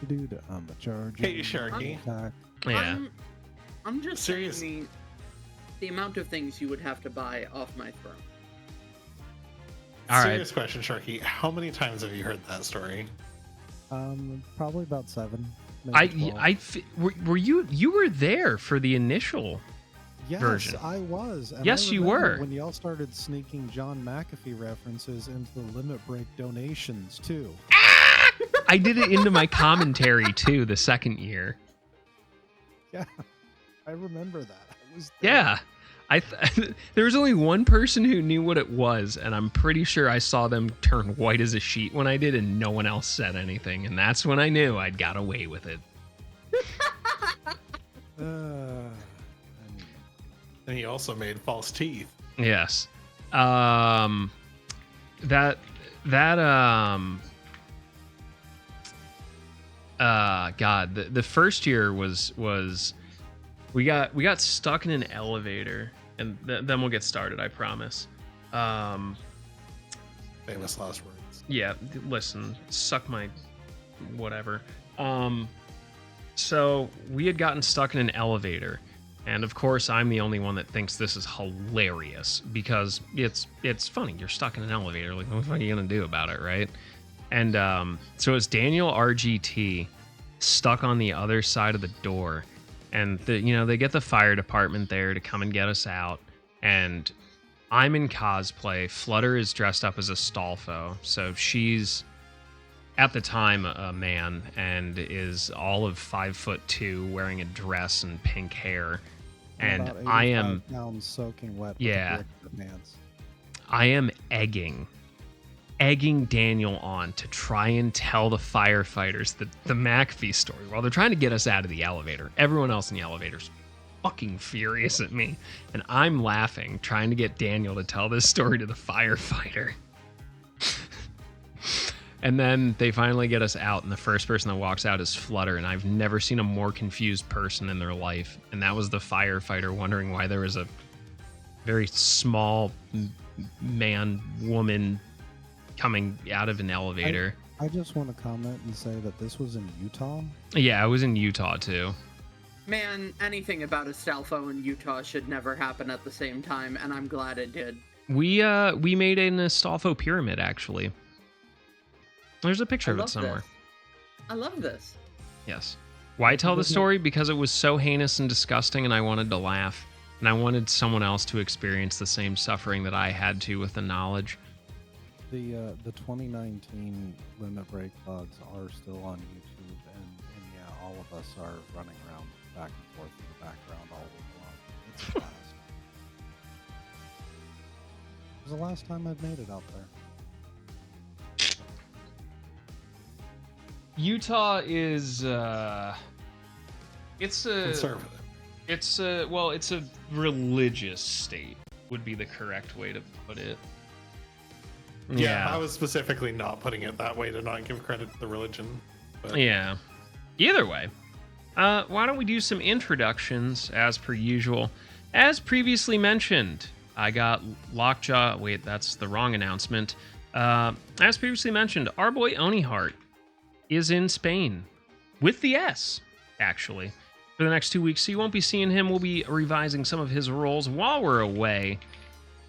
Dude, I'm a charger. Hey, Sharky. Yeah. I'm just Serious. saying the amount of things you would have to buy off my throne. All Serious question, Sharky. How many times have you heard that story? Probably about 7. Maybe 12. Were you were there for the initial version? Yes, I was. And Yes, I you remember were. when y'all started sneaking John McAfee references into the Limit Break donations too. I did it into my commentary too the second year. Yeah, I remember that. I was there. Yeah. There was only one person who knew what it was, and I'm pretty sure I saw them turn white as a sheet when I did, and no one else said anything, and that's when I knew I'd got away with it. And And he also made false teeth. Yes. God, the first year was we got stuck in an elevator, and then we'll get started, I promise. Famous last words. Yeah, listen, suck my whatever. So we had gotten stuck in an elevator, and of course I'm the only one that thinks this is hilarious because it's funny. You're stuck in an elevator, like what are you gonna do about it, right? And so it's Daniel RGT stuck on the other side of the door, and they get the fire department there to come and get us out, and I'm in cosplay. Flutter is dressed up as a Stolfo, so she's at the time a man and is all of 5'2", wearing a dress and pink hair, and about I 85 am pounds soaking wet. Yeah. With the pants. I am egging Daniel on to try and tell the firefighters the McAfee story while they're trying to get us out of the elevator. Everyone else in the elevator's fucking furious at me, and I'm laughing, trying to get Daniel to tell this story to the firefighter. And then they finally get us out, and the first person that walks out is Flutter, and I've never seen a more confused person in their life. And that was the firefighter wondering why there was a very small man, woman coming out of an elevator. I just want to comment and say that this was in Utah. Yeah, I was in Utah too. Man, anything about Astolfo in Utah should never happen at the same time, and I'm glad it did. We made an Astolfo pyramid, actually. There's a picture of it somewhere. I love this. Yes. Why tell the story? Because it was so heinous and disgusting, and I wanted to laugh. And I wanted someone else to experience the same suffering that I had to with the knowledge. The 2019 Limit Break VODs are still on YouTube, and yeah, all of us are running around back and forth in the background all week long. It's a blast. It was the last time I've made it out there. Utah is it's a Conservative. it's a religious state would be the correct way to put it. Yeah, I was specifically not putting it that way to not give credit to the religion. But Yeah. Either way, why don't we do some introductions as per usual? As previously mentioned, I got Lockjaw. Wait, that's the wrong announcement. As previously mentioned, our boy Onihart is in Spain with the S, actually, for the next 2 weeks. So you won't be seeing him. We'll be revising some of his roles while we're away.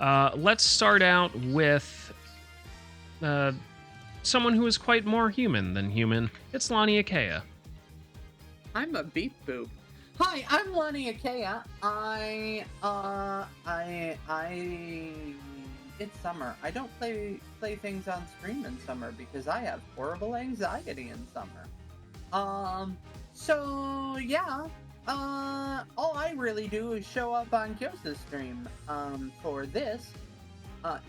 Let's start out with someone who is quite more human than human. It's Lonnie Akea. I'm a beep boop. Hi, I'm Lonnie Akea. It's summer. I don't play things on stream in summer because I have horrible anxiety in summer. So yeah. All I really do is show up on Kyosa's stream for this.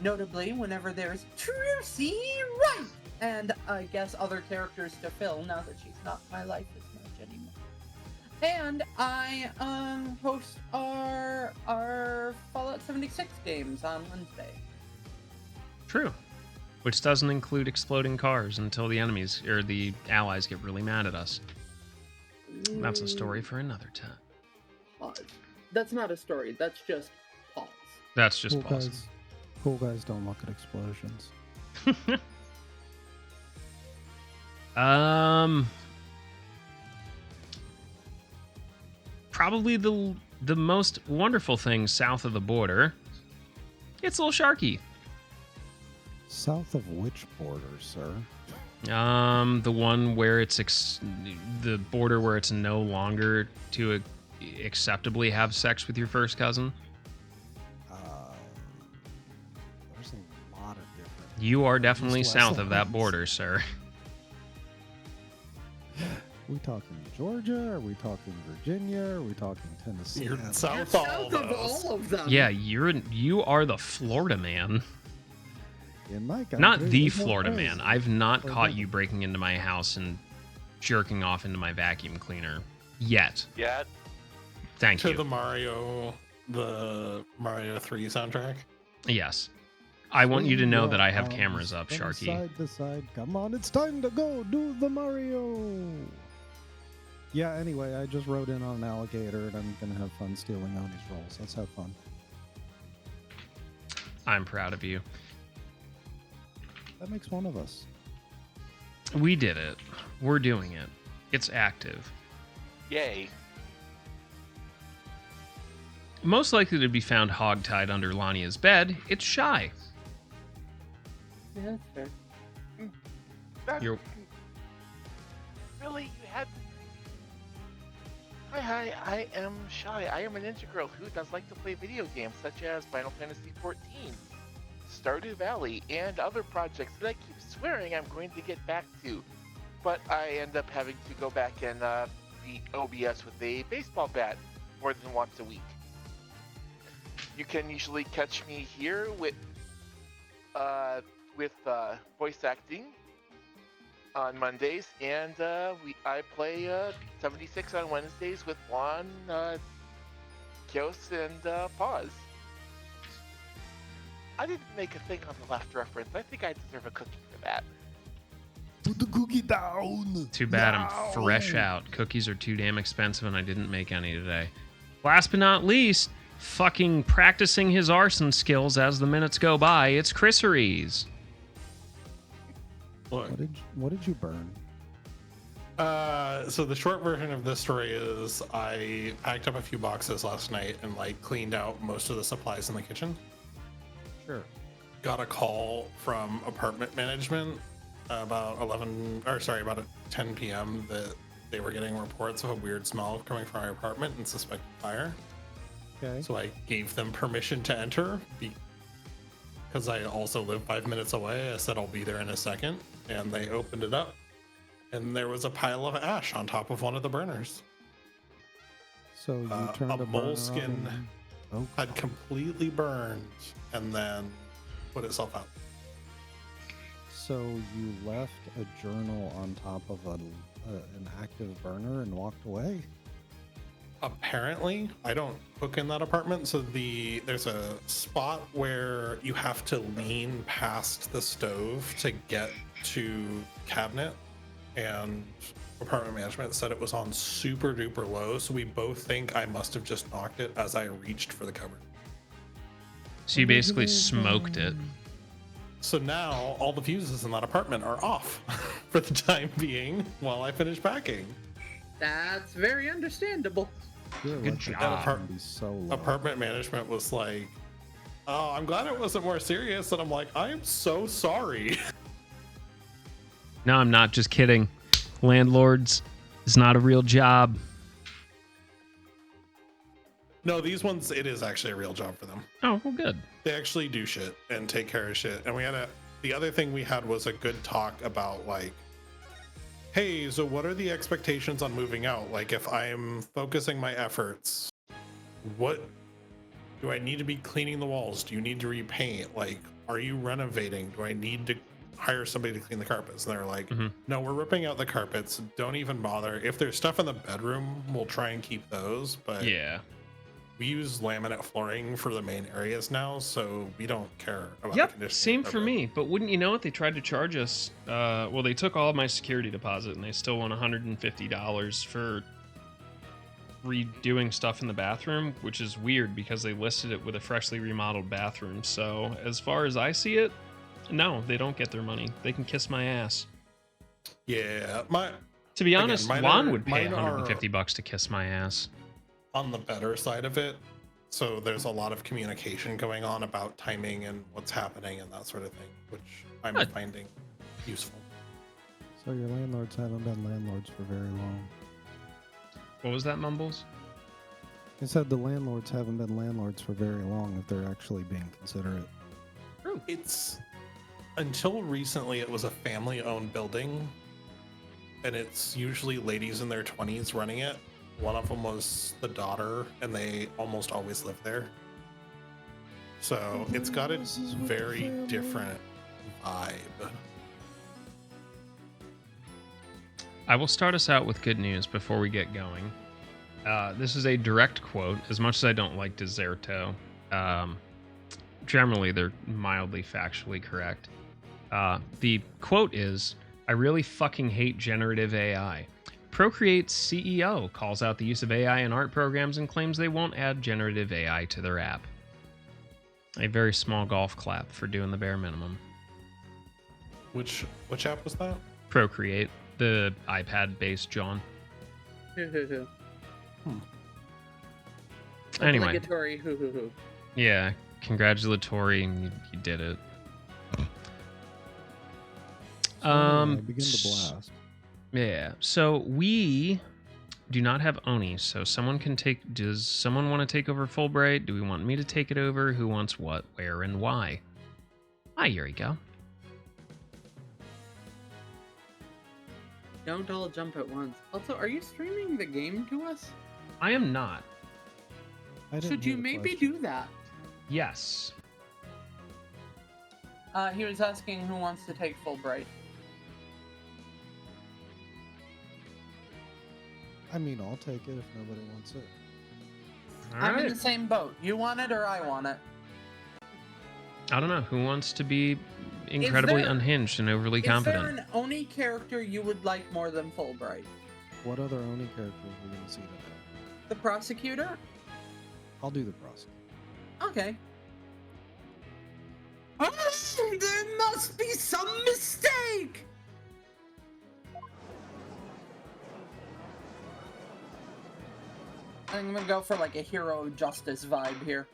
Notably, whenever there's Trucy Wright and I guess other characters to fill now that she's not in my life as much anymore. And I host our Fallout 76 games on Wednesday. True. Which doesn't include exploding cars until the enemies or the allies get really mad at us. That's a story for another time. Pause. That's not a story. That's just pause. That's just pause. Cool guys don't look at explosions. probably the most wonderful thing south of the border. It's Little Sharky. South of which border, sir? The one where it's the border where it's no longer to acceptably have sex with your first cousin. There's a lot of different. You are definitely East, south west of that lines. border, sir. We talking Georgia? Are we talking Virginia? Are we talking Tennessee? You're south South all of those. all of them. Yeah, you are the Florida man. In my country, Not the there's no Florida place. man. I've not Or caught no. you breaking into my house and jerking off into my vacuum cleaner yet. Yeah. Thank To you. the Mario 3 soundtrack. Yes. I want you to Swing know your that I have arms cameras up, from Sharky. Side to side. Come on, it's time to go. Do the Mario. Yeah, anyway, I just rode in on an alligator and I'm going to have fun stealing Oni's rolls. Let's have fun. I'm proud of you. That makes one of us. We did it. We're doing it. It's active. Yay. Most likely to be found hogtied under Lania's bed, it's Shy. Yeah, that's fair. You're- Really? You had... Hi, I am Shy. I am a ninja girl who does like to play video games such as Final Fantasy XIV, Stardew Valley, and other projects that I keep swearing I'm going to get back to. But I end up having to go back and beat OBS with a baseball bat more than once a week. You can usually catch me here with voice acting on Mondays, and I play 76 on Wednesdays with Juan, Kios, and Paz. I didn't make a thing on the left reference. I think I deserve a cookie for that. Put the cookie down. Too bad I'm fresh out. Cookies are too damn expensive and I didn't make any today. Last but not least, fucking practicing his arson skills as the minutes go by, it's Chrisseries. Look, What did you burn? so the short version of this story is I packed up a few boxes last night and like cleaned out most of the supplies in the kitchen. Sure. Got a call from apartment management about 10 p.m. that they were getting reports of a weird smell coming from our apartment and suspected fire. Okay. So I gave them permission to enter because I also live 5 minutes away. I said I'll be there in a second, and they opened it up, and there was a pile of ash on top of one of the burners. So you turned a a burner moleskin on and- Oh, Had completely burned and then put itself out. so you left a journal on top of an active burner and walked away? Apparently, I don't cook in that apartment, so there's a spot where you have to lean past the stove to get to cabinet, and apartment management said it was on super duper low, so we both think I must have just knocked it as I reached for the cupboard. So you basically smoked it. So now all the fuses in that apartment are off for the time being while I finish packing. That's very understandable. Your Good electric job. bill can be so low. Apartment management was like, "Oh, I'm glad it wasn't more serious." And I'm like, "I am so sorry." No, I'm not just kidding. Landlords is not a real job. No, these ones, it is actually a real job for them. Oh, well, good. They actually do shit and take care of shit. And the other thing we had was a good talk about like, hey, so what are the expectations on moving out? Like, if I'm focusing my efforts, what do I need to be cleaning the walls? Do you need to repaint? Like, are you renovating? Do I need to hire somebody to clean the carpets? And they're like, no, we're ripping out the carpets. Don't even bother. If there's stuff in the bedroom, we'll try and keep those. But Yeah. we use laminate flooring for the main areas now, so we don't care about the Yep, condition. same for me. But wouldn't you know it? They tried to charge us. Well, they took all of my security deposit, and they still want $150 for redoing stuff in the bathroom, which is weird because they listed it with a freshly remodeled bathroom. So, as far as I see it, no, they don't get their money. They can kiss my ass. Yeah, To be honest, mine Juan are- would pay mine are- $150 to kiss my ass. on the better side of it. So there's a lot of communication going on about timing and what's happening and that sort of thing, which I'm Good. finding useful. So your landlords haven't been landlords for very long. What was that, Mumbles? I said the landlords haven't been landlords for very long if they're actually being considerate. It's until recently it was a family-owned building, and it's usually ladies in their 20s running it. One of them was the daughter, and they almost always live there. So it's got a very different vibe. I will start us out with good news before we get going. This is a direct quote. As much as I don't like Deserto, generally they're mildly factually correct. The quote is, "I really fucking hate generative AI. Procreate's CEO calls out the use of AI in art programs and claims they won't add generative AI to their app." A very small golf clap for doing the bare minimum. Which app was that? Procreate, the iPad-based John. Anyway, Obligatory hoo hoo hoo. yeah, congratulatory, and you did it. So anyway, begin the blast. Yeah. So we do not have Oni, so someone can take. Does someone want to take over Fulbright? Do we want me to take it over? Who wants what, where, and why? Hi, here we go. Don't all jump at once. Also, are you streaming the game to us? I am not. I didn't Should hear you the maybe question. do that? Yes. He was asking who wants to take Fulbright. I mean, I'll take it if nobody wants it. All I'm in right. the same boat. You want it or I want it? I don't know who wants to be incredibly there- unhinged and overly Is there confident. an Oni character you would like more than Fulbright? What other Oni characters are we going to see today? The prosecutor? I'll do the process. Okay. Oh, there must be some mistake! I'm gonna go for like a hero of justice vibe here.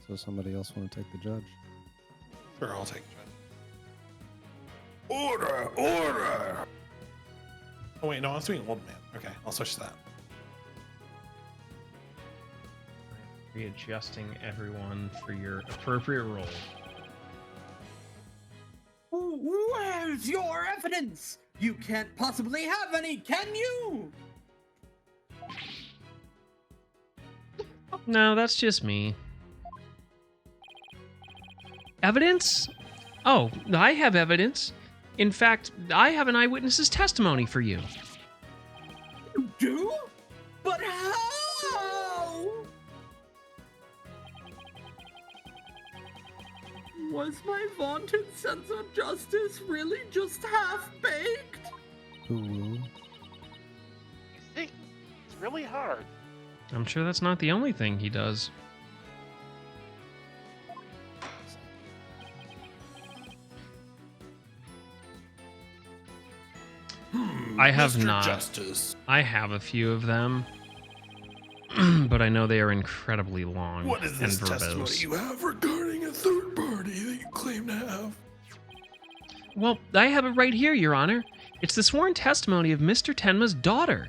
So somebody else want to take the judge? Sure, I'll take it. Order! Order! Oh wait, no, I was doing old man. Okay, I'll switch to that. Readjusting everyone for your appropriate role. Where's your evidence? You can't possibly have any, can you? No, that's just me. Evidence? Oh, I have evidence. In fact, I have an eyewitness's testimony for you. You do? But how? Was my vaunted sense of justice really just half-baked? Who will? You see, it's really hard. I'm sure that's not the only thing he does. I have Mr. not. Justice. I have a few of them, but I know they are incredibly long What is and this testimony verbose. you have regarding a third party that you claim to have? Well, I have it right here, Your Honor. It's the sworn testimony of Mr. Tenma's daughter.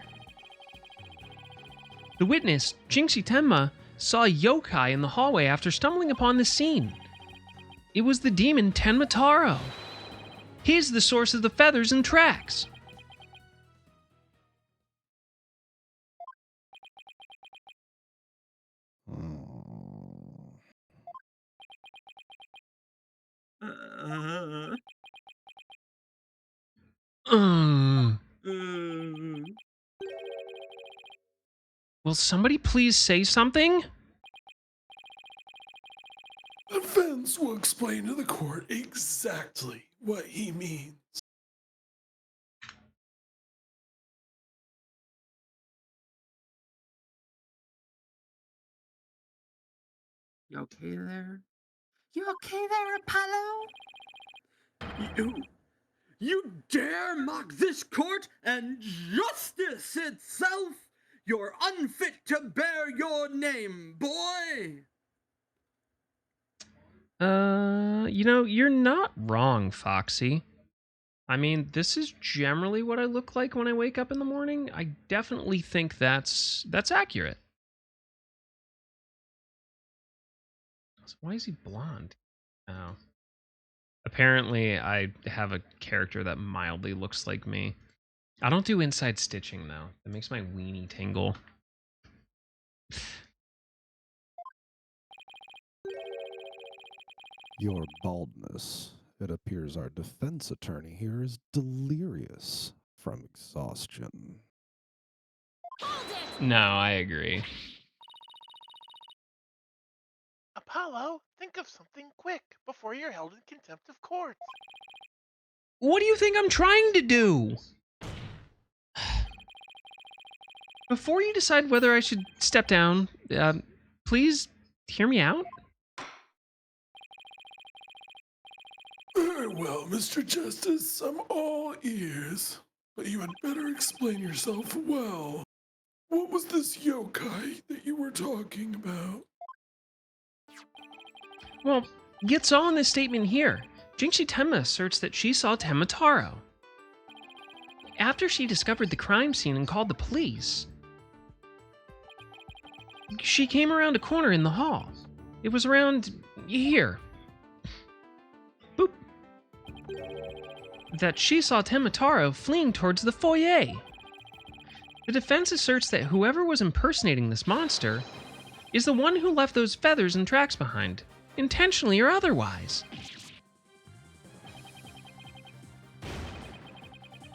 The witness, Jinxie Tenma, saw a yokai in the hallway after stumbling upon the scene. It was the demon Tenma Taro. He's the source of the feathers and tracks. Mm. Will somebody please say something? Defense will explain to the court exactly what he means. You okay there? You okay there, Apollo? You dare mock this court and justice itself? You're unfit to bear your name, boy! You're not wrong, Foxy. I mean, this is generally what I look like when I wake up in the morning. I definitely think that's accurate. So why is he blonde? Oh. Apparently, I have a character that mildly looks like me. I don't do inside stitching, though. It makes my weenie tingle. Your baldness. It appears our defense attorney here is delirious from exhaustion. No, I agree. Apollo, think of something quick before you're held in contempt of court. What do you think I'm trying to do? Before you decide whether I should step down, please hear me out. Very well, Mr. Justice, I'm all ears. But you had better explain yourself well. What was this yokai that you were talking about? Well, it's all in this statement here. Jinxie Tenma asserts that she saw Tenma Taro. After she discovered the crime scene and called the police, she came around a corner in the hall. It was around here. Boop. That she saw Tenma Taro fleeing towards the foyer. The defense asserts that whoever was impersonating this monster is the one who left those feathers and tracks behind, intentionally or otherwise.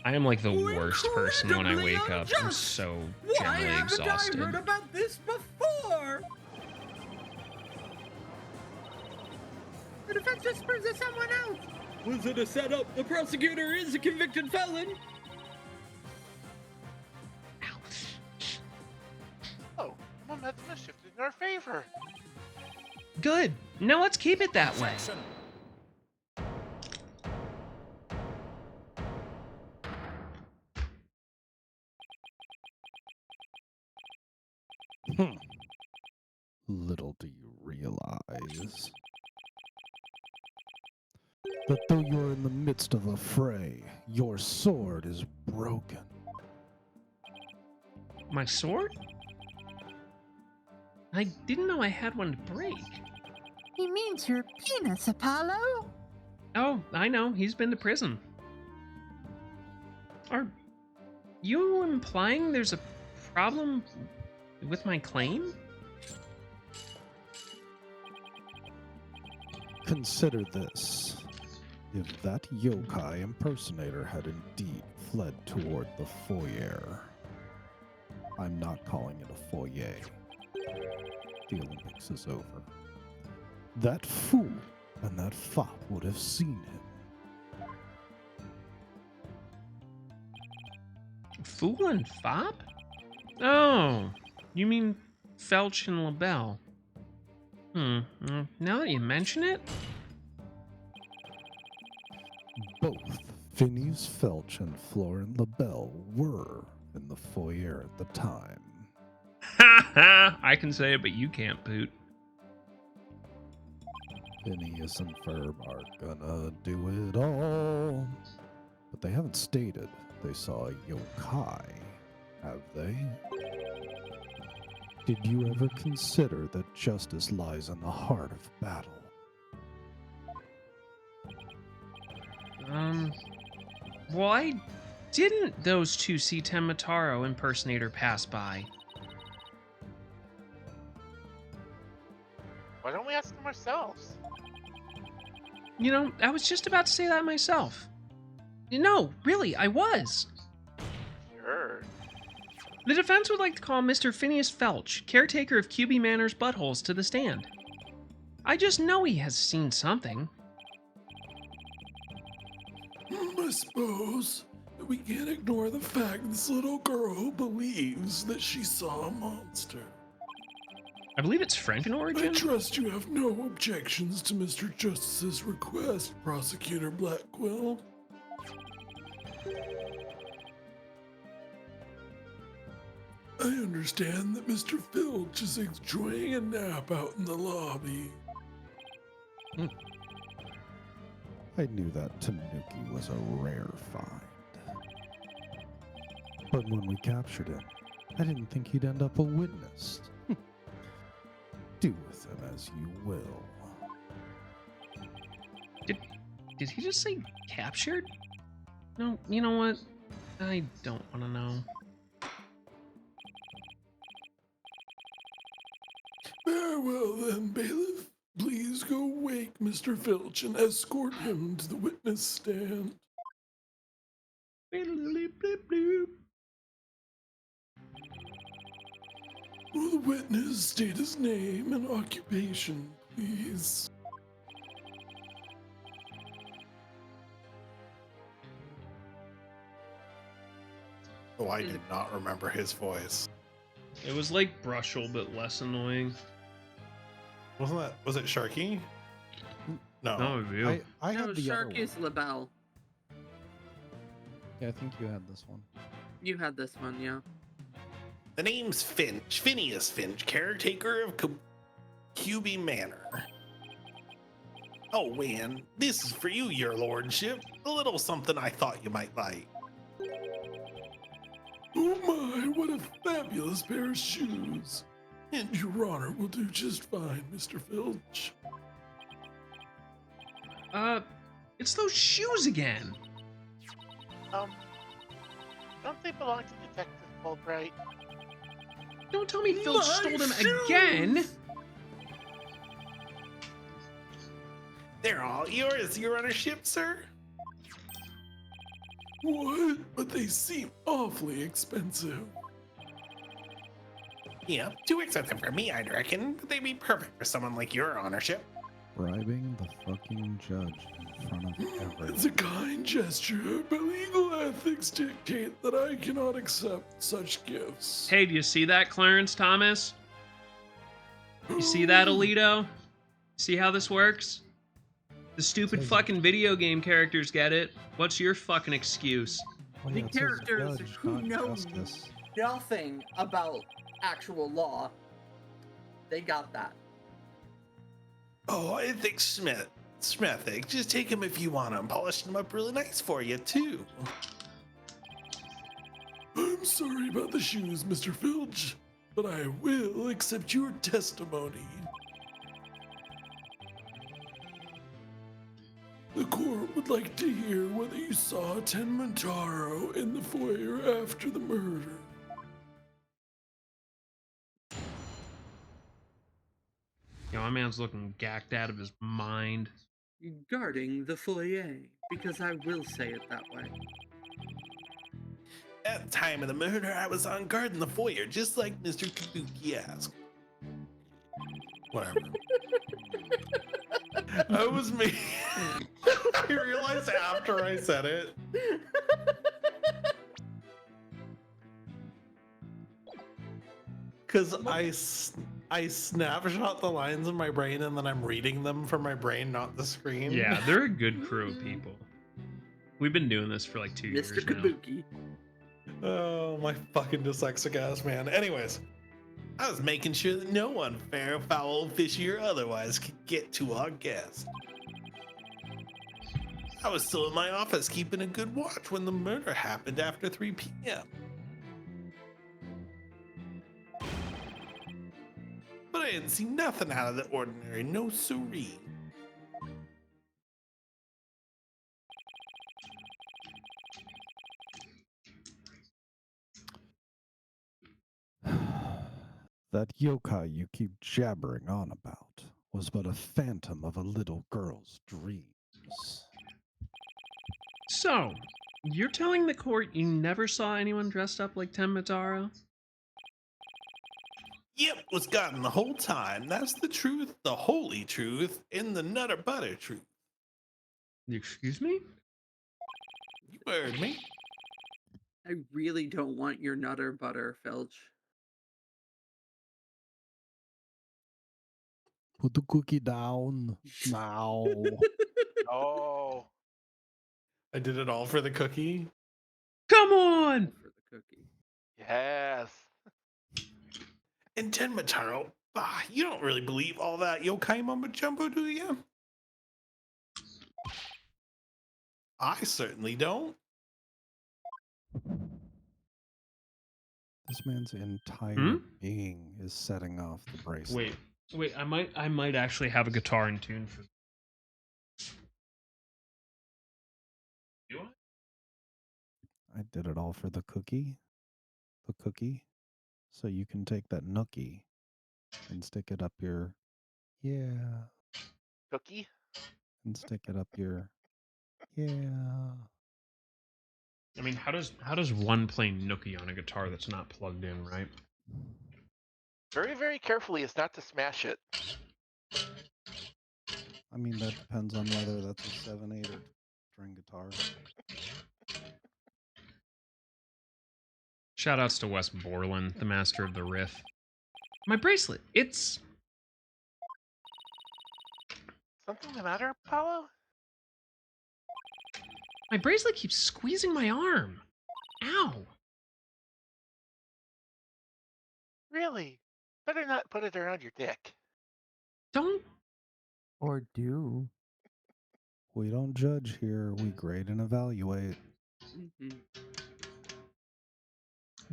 I am like the worst person when I wake up. I'm so Why generally haven't exhausted. I heard about this before? The defense whispers to someone else. Was it a setup? The prosecutor is a convicted felon. Oh, momentum has shifted in our favor. Good. Now let's keep it that way. Little do you realize that though you're in the midst of a fray, your sword is broken. My sword? I didn't know I had one to break. He means your penis, Apollo. Oh, I know. He's been to prison. Are you implying there's a problem with my claim? Consider this. If that yokai impersonator had indeed fled toward the foyer, I'm not calling it a foyer. The Olympics is over. That fool and that fop would have seen him. Fool and fop? Oh, you mean Felch and LaBelle. Now that you mention it, Both Phineas Felch and Florin LaBelle were in the foyer at the time. ha ha! I can say it, but you can't, Poot. Phineas and Ferb are gonna do it all. But they haven't stated they saw a yokai, have they? Did you ever consider that justice lies in the heart of battle? Why didn't those two see Tenma Taro impersonator pass by? Why don't we ask them ourselves? You know, I was just about to say that myself. No, really, I was. Sure. The defense would like to call Mr. Phineas Felch, caretaker of QB Manor's buttholes, to the stand. I just know he has seen something. I suppose that we can't ignore the fact this little girl believes that she saw a monster. I believe it's French in I origin. trust you have no objections to Mr. Justice's request, Prosecutor Blackquill. I understand that Mr. Filch is enjoying a nap out in the lobby. I knew that Tanuki was a rare find. But when we captured him, I didn't think he'd end up a witness. Do with him as you will. Did he just say captured? No, you know what? I don't want to know. Very well then, bailiff. Please go wake Mr. Filch and escort him to the witness stand. Will the witness state his name and occupation, please? Oh, I do not remember his voice. It was like Brushel, but less annoying. Was it Sharky? No. No, you. I No, had the other Shark one. is LaBelle. Yeah, I think you had this one. You had this one, yeah. The name's Finch, Phineas Finch, caretaker of QB Manor. Oh, Wan, this is for you, your lordship. A little something I thought you might like. Oh my, what a fabulous pair of shoes. And your honor will do just fine, Mr. Filch. It's those shoes again. Don't they belong to Detective Fulbright? Don't tell me Phil My stole them shoes! again. They're all yours, your honorship, sir. What? But they seem awfully expensive. Yeah, too expensive for me, I'd reckon, but they'd be perfect for someone like your honorship. Bribing the fucking judge in front of everyone. It's a kind gesture, but legal ethics dictate that I cannot accept such gifts. Hey, do you see that, Clarence Thomas? You see that, Alito? See how this works? The stupid Says- fucking video game characters get it. What's your fucking excuse? Well, The yeah, it says characters judge, who not know justice. nothing about actual law. They got that. Oh, I think Smethik, just take him if you want him. Polish him up really nice for you, too. I'm sorry about the shoes, Mr. Filch, but I will accept your testimony. The court would like to hear whether you saw Ten Montaro in the foyer after the murder. You know, my man's looking gacked out of his mind. Guarding the foyer, because I will say it that way. At the time of the murder, I was on guard in the foyer, just like Mr. Kabuki asked. Whatever. I was me. I realized after I said it. Because I snapshot the lines in my brain and then I'm reading them from my brain, not the screen. Yeah, they're a good crew of people. We've been doing this for like 2 years Mr. now. Kabuki. Oh, my fucking dyslexic ass, man. Anyways, I was making sure that no one, fair, foul, fishy, or otherwise, could get to our guest. I was still in my office keeping a good watch when the murder happened after 3 p.m. But I didn't see nothing out of the ordinary, no siree. That yokai you keep jabbering on about was but a phantom of a little girl's dreams. So, you're telling the court you never saw anyone dressed up like Ten Mataro? Yep, was gotten the whole time. That's the truth, the holy truth, and the nutter butter truth. Excuse me? You heard me. I really don't want your nutter butter, Filch. Put the cookie down now. Oh, I did it all for the cookie. Come on! For the cookie. Yes. And Genmataro, you don't really believe all that yokai mumbo jumbo, do you? I certainly don't. This man's entire being is setting off the bracelet. Wait, I might actually have a guitar in tune for. Do I did it all for the cookie. The cookie. So you can take that nookie and stick it up your. Yeah. Cookie? And stick it up your. Yeah. I mean, how does one play nookie on a guitar that's not plugged in, right? Very, very carefully as not to smash it. I mean, that depends on whether that's a 7/8 or string guitar. Shoutouts to Wes Borland, the master of the riff. My bracelet, it's... Something the matter, Apollo? My bracelet keeps squeezing my arm. Ow. Really? Better not put it around your dick. Don't... Or do. We don't judge here. We grade and evaluate. Mm-hmm.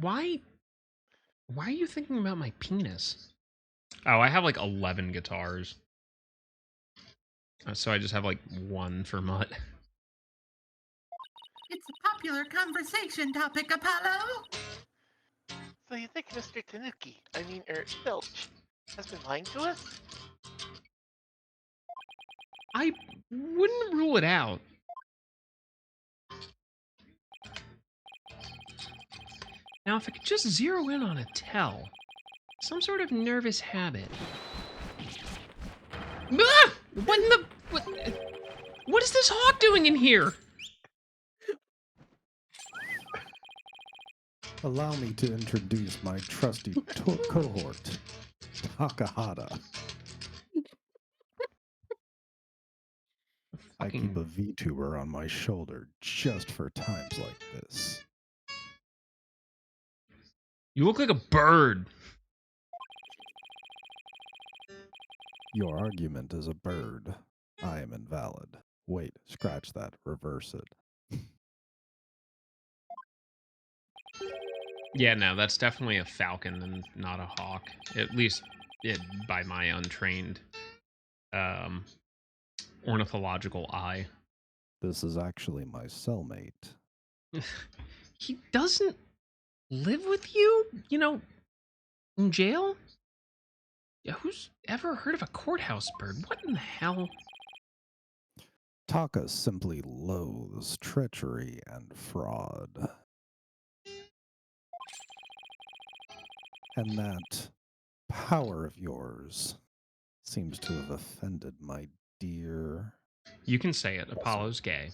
Why are you thinking about my penis? Oh, I have like 11 guitars. So I just have like one for Mutt. It's a popular conversation topic, Apollo. So you think Mr. Tanuki, Filch, has been lying to us? I wouldn't rule it out. Now, if I could just zero in on a tell. Some sort of nervous habit. Ah! What in the... What is this hawk doing in here? Allow me to introduce my trusty cohort, Takahata. I keep a VTuber on my shoulder just for times like this. You look like a bird. Your argument is a bird. I am invalid. Wait, scratch that. Reverse it. Yeah, no, that's definitely a falcon and not a hawk. At least by my untrained ornithological eye. This is actually my cellmate. He doesn't live with you? You know, in jail? Yeah, who's ever heard of a courthouse bird? What in the hell? Taka simply loathes treachery and fraud. And that power of yours seems to have offended my dear. You can say it. Apollo's gay.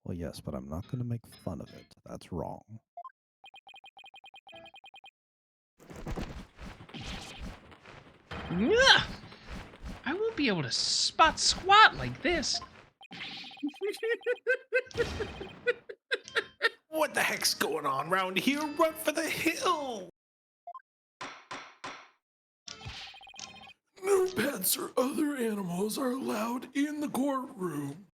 Well, yes, but I'm not going to make fun of it. That's wrong. Ugh! I won't be able to spot squat like this. What the heck's going on round here? Run for the hill! No pets or other animals are allowed in the courtroom.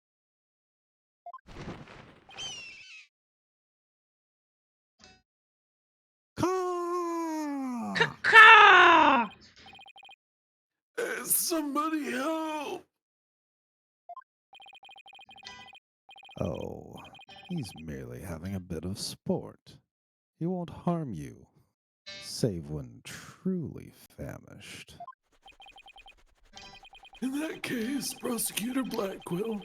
Caw! Somebody help! Oh, he's merely having a bit of sport. He won't harm you, save when truly famished. In that case, Prosecutor Blackquill,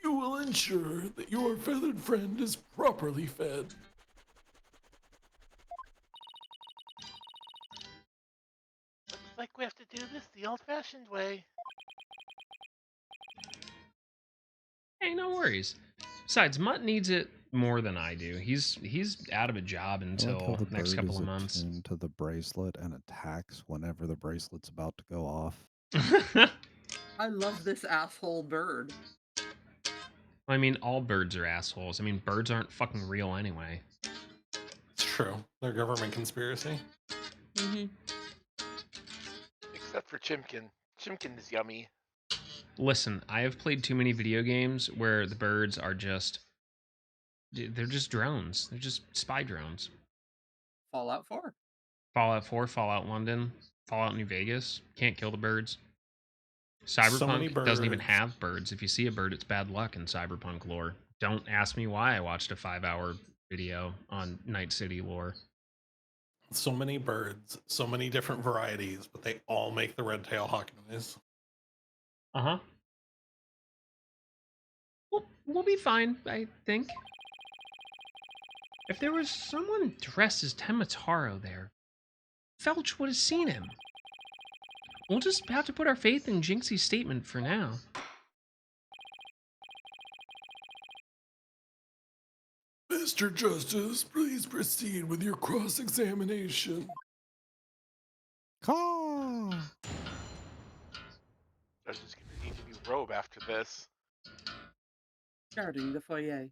you will ensure that your feathered friend is properly fed. Looks like we have to do this the old-fashioned way. Hey, no worries. Besides, Mutt needs it more than I do. He's out of a job I like until how the next bird couple is of months. attuned to the bracelet and attacks whenever the bracelet's about to go off. I love this asshole bird. I mean, all birds are assholes. I mean, birds aren't fucking real anyway. It's true. They're government conspiracy. Mm-hmm. Except for Chimkin. Chimkin is yummy. Listen, I have played too many video games where the birds are just... They're just drones. They're just spy drones. Fallout 4. Fallout 4, Fallout London, Fallout New Vegas. Can't kill the birds. So many Cyberpunk doesn't even birds. have birds. If you see a bird, it's bad luck in Cyberpunk lore. Don't ask me why I watched a 5-hour video on Night City lore. So many birds, so many different varieties, but they all make the red tail hawk noise. Uh-huh. We'll be fine, I think. If there was someone dressed as Temataro there, Felch would have seen him. We'll just have to put our faith in Jinxie's statement for now. Mr. Justice, please proceed with your cross-examination. Caw! Judge is going to need a new robe after this. Guarding the foyer.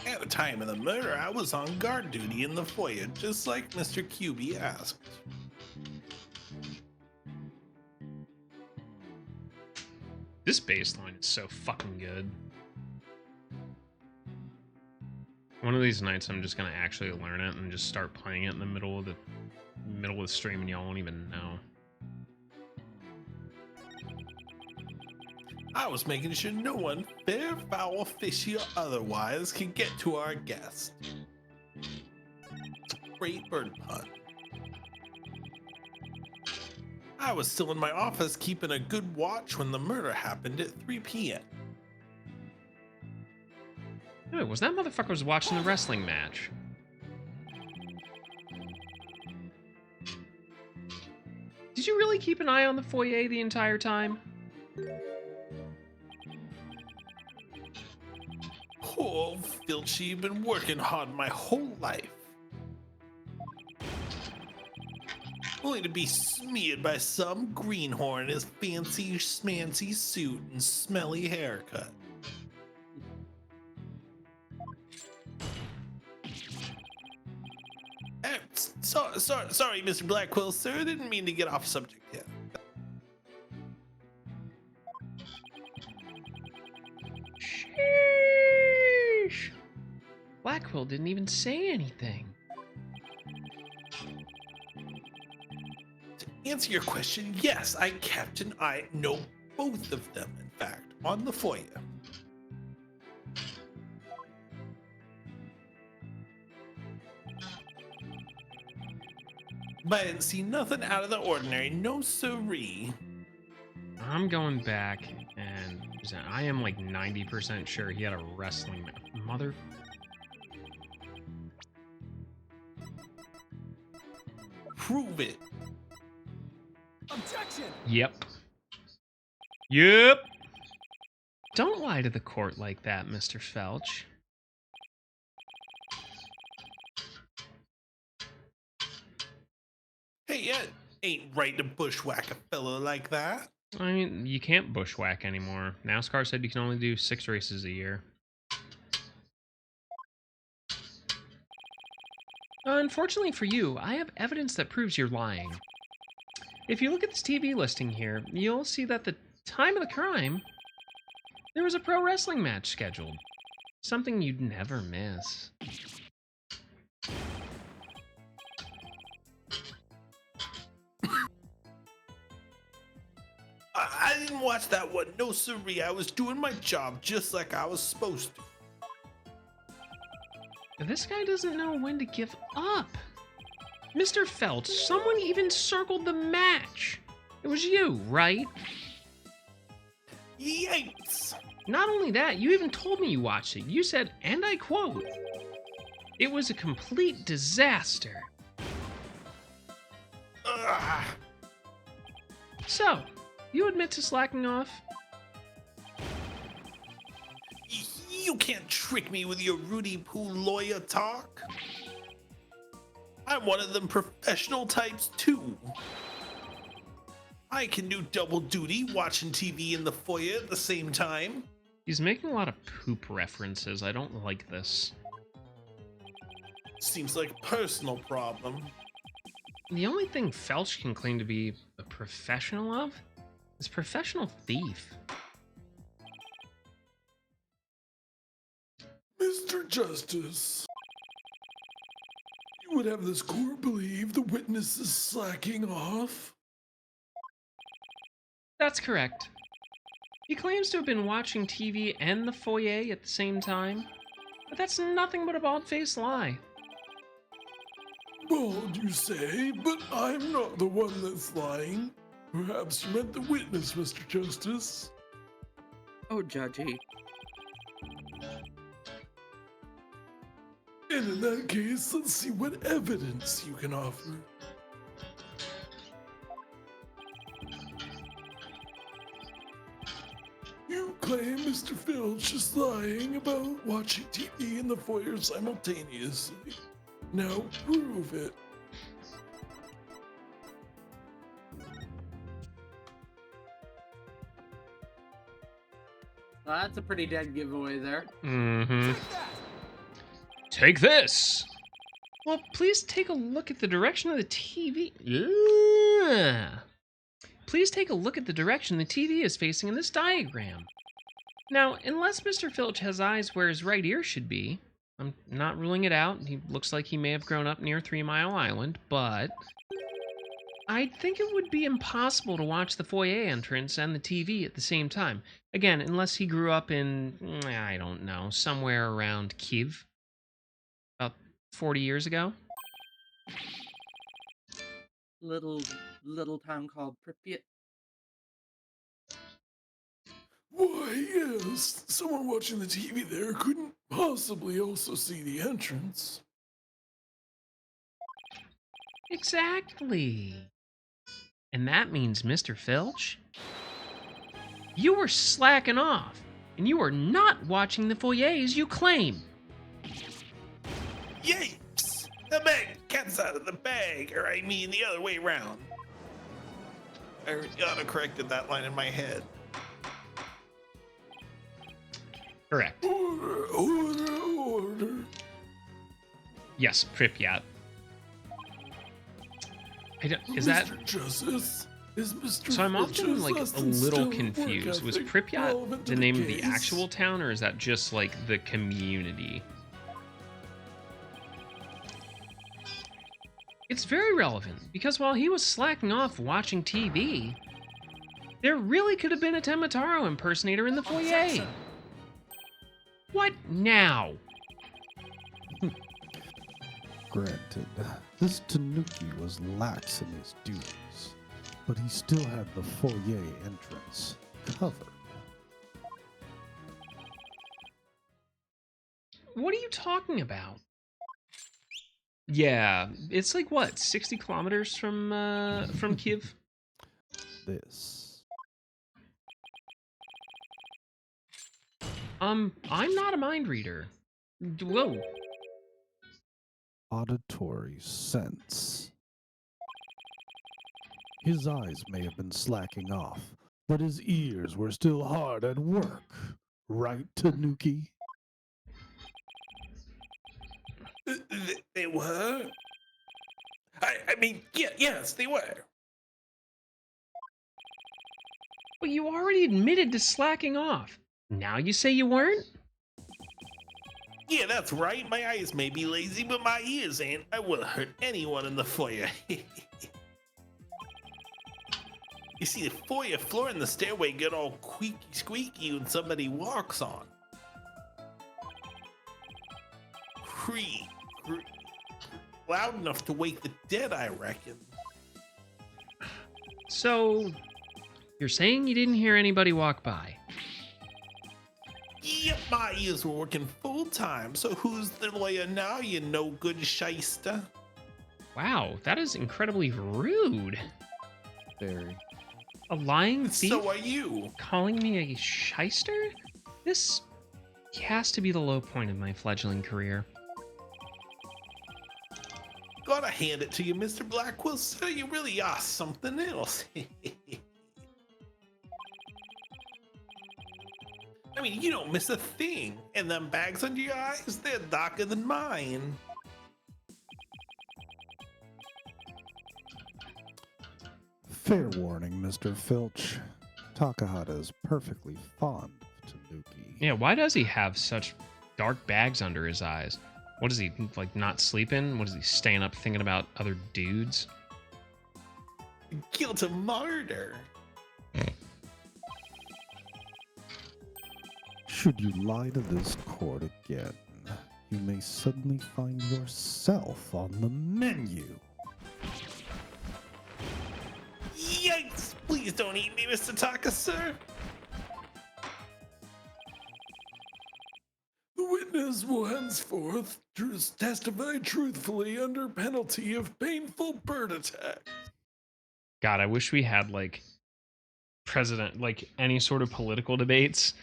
At the time of the murder, I was on guard duty in the foyer, just like Mr. QB asked. This baseline is so fucking good. One of these nights I'm just gonna actually learn it and just start playing it in the middle of the stream and y'all won't even know. I was making sure no one, fair, foul, fishy, or otherwise, can get to our guest. Great bird pun. I was still in my office keeping a good watch when the murder happened at 3 p.m. Hey, was that motherfucker was watching the wrestling match? Did you really keep an eye on the foyer the entire time? Oh, Filchy, you've been working hard my whole life. Only to be smeared by some greenhorn in his fancy schmancy suit and smelly haircut. Sorry, Mr. Blackwell, sir. Didn't mean to get off subject yet. Sheesh. Blackwell didn't even say anything. To answer your question, yes, I kept an eye, no, both of them, in fact, on the foyer. But I didn't see nothing out of the ordinary, no siree. I'm going back and I am like 90% sure he had a wrestling mother. Prove it. Objection! Yep. Don't lie to the court like that, Mr. Felch. Hey, it ain't right to bushwhack a fellow like that. I mean, you can't bushwhack anymore. NASCAR said you can only do 6 races a year. Unfortunately for you, I have evidence that proves you're lying. If you look at this TV listing here, you'll see that the time of the crime, there was a pro wrestling match scheduled. Something you'd never miss. I didn't watch that one, no siree. I was doing my job just like I was supposed to. This guy doesn't know when to give up. Mr. Felch, someone even circled the match. It was you, right? Yikes! Not only that, you even told me you watched it. You said, and I quote, "It was a complete disaster." Ugh. So, you admit to slacking off? You can't trick me with your Rudy Poo lawyer talk. I'm one of them professional types too. I can do double duty watching TV in the foyer at the same time. He's making a lot of poop references. I don't like this. Seems like a personal problem. The only thing Felch can claim to be a professional of is professional thief. Mr. Justice, you would have this court believe the witness is slacking off? That's correct. He claims to have been watching TV and the foyer at the same time, but that's nothing but a bald-faced lie. Bald, you say, but I'm not the one that's lying. Perhaps you meant the witness, Mr. Justice. Oh, Judgy. And in that case, let's see what evidence you can offer. You claim Mr. Filch is lying about watching TV in the foyer simultaneously. Now prove it. Well, that's a pretty dead giveaway there. Mm-hmm. Take this! Well, please take a look at the direction of the TV. Ugh. Please take a look at the direction the TV is facing in this diagram. Now, unless Mr. Filch has eyes where his right ear should be, I'm not ruling it out. He looks like he may have grown up near 3 Mile Island, but I think it would be impossible to watch the foyer entrance and the TV at the same time. Again, unless he grew up in, I don't know, somewhere around Kiev, about 40 years ago. Little town called Pripyat. Why, yes, someone watching the TV there couldn't possibly also see the entrance. Exactly. And that means, Mr. Filch, you were slacking off, and you are not watching the foyer as you claim. Yikes! The bag cat's out of the bag, or I mean the other way around. I auto-corrected that line in my head. Correct. Order, order, order. Yes, Pripyat. Is Mr. that... Justice, is Mr. So I'm often, Filch's like, less a than little stellar confused. work Was ethic Pripyat relevant to the name of the case? actual town, or is that just, like, the community? It's very relevant, because while he was slacking off watching TV, there really could have been a Temataro impersonator in the foyer. What now? Granted, this Tanuki was lax in his duties, but he still had the foyer entrance covered. What are you talking about? Yeah, it's like what, 60 kilometers from Kiev? This. I'm not a mind reader. Whoa. Auditory sense. His eyes may have been slacking off, but his ears were still hard at work. Right, Tanuki? They were? I mean, yes, they were. Well, you already admitted to slacking off. Now you say you weren't? Yeah, that's right. My eyes may be lazy, but my ears ain't. I wouldn't hurt anyone in the foyer. You see, the foyer floor and the stairway get all squeaky when somebody walks on. Creak. Loud enough to wake the dead, I reckon. So, you're saying you didn't hear anybody walk by? Yep, my ears were working full time, so who's the lawyer now, you no good shyster? Wow, that is incredibly rude. Very. A lying thief So are you. calling me a shyster? This has to be the low point of my fledgling career. Gotta hand it to you, Mr. Blackwell, sir. You really are something else. mean, you don't miss a thing. And them bags under your eyes, they're darker than mine. Fair warning, Mr. Filch. Takahata is perfectly fond of Tanuki. Yeah, why does he have such dark bags under his eyes? What is he, like, not sleeping? What is he, staying up thinking about other dudes? Guilt of murder. Should you lie to this court again, you may suddenly find yourself on the menu. Yikes! Please don't eat me, Mr. Taka, sir. The witness will henceforth testify truthfully under penalty of painful bird attack. God, I wish we had, like, like, any sort of political debates.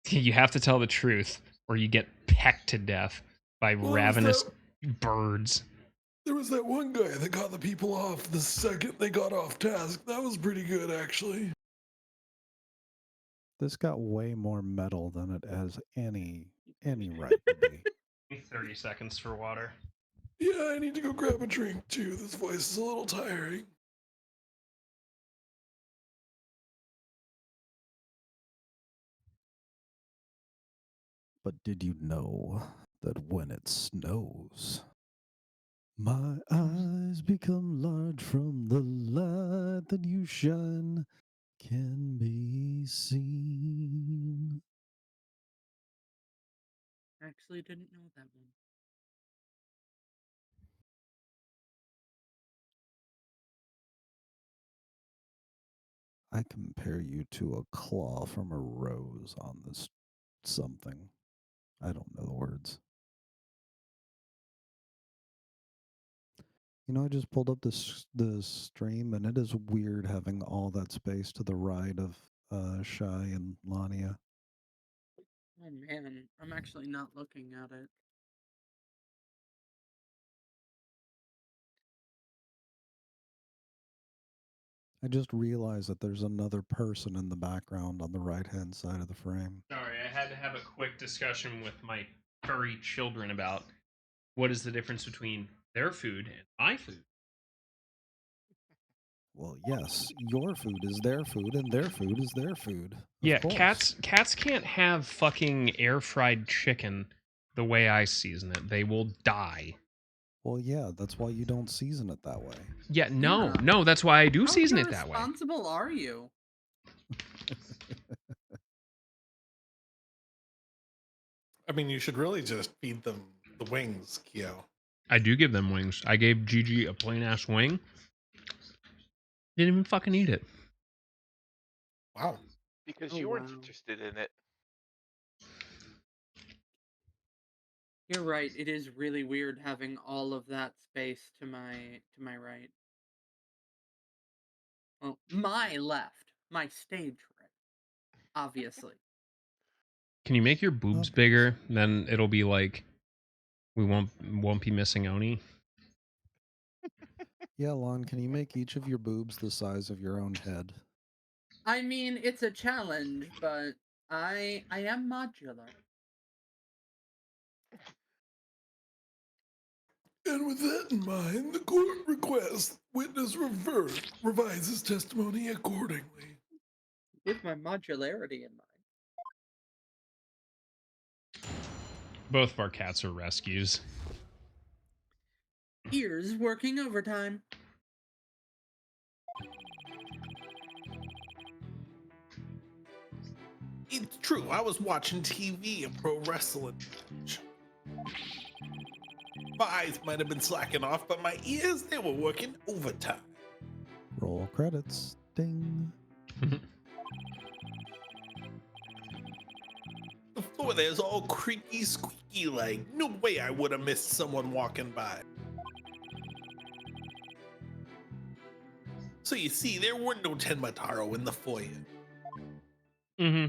You have to tell the truth, or you get pecked to death by ravenous birds. There was that one guy that got the people off the second they got off task. That was pretty good, actually. This got way more metal than it has any right to be. 30 seconds for water. Yeah, I need to go grab a drink too. This voice is a little tiring. But did you know that when it snows, my eyes become large from the light that you shine can be seen? Actually, didn't know that one. I compare you to a claw from a rose on this something. I don't know the words. You know, I just pulled up this stream, and it is weird having all that space to the right of Shai and Lania. Oh man, I'm actually not looking at it. I just realized that there's another person in the background on the right-hand side of the frame. Sorry, I had to have a quick discussion with my furry children about what is the difference between their food and my food. Well, yes, your food is their food, and their food is their food. Of Yeah, course. cats can't have fucking air fried chicken the way I season it. They will die. Well, yeah, that's why you don't season it that way. Yeah, Yeah. no, that's why I do How season it that way. irresponsible are you? I mean, you should really just feed them the wings, Kyo. I do give them wings. I gave Gigi a plain ass wing. Didn't even fucking eat it. Wow. Because Oh, you weren't wow. interested in it. You're right. It is really weird having all of that space to my right. Well, my left, my stage right, obviously. Can you make your boobs bigger? Then it'll be like we won't be missing Oni. Yeah, Lon, can you make each of your boobs the size of your own head? I mean, it's a challenge, but I am modular. And with that in mind, the court requests witness revise his testimony accordingly. With my modularity in mind. Both of our cats are rescues. Ears working overtime. It's true. I was watching TV, a pro wrestling match. My eyes might have been slacking off, but my ears, they were working overtime. Roll credits. Ding. The floor there's all creaky, squeaky like. No way I would have missed someone walking by. So you see, there were no Tenmataro in the foyer. Mm-hmm.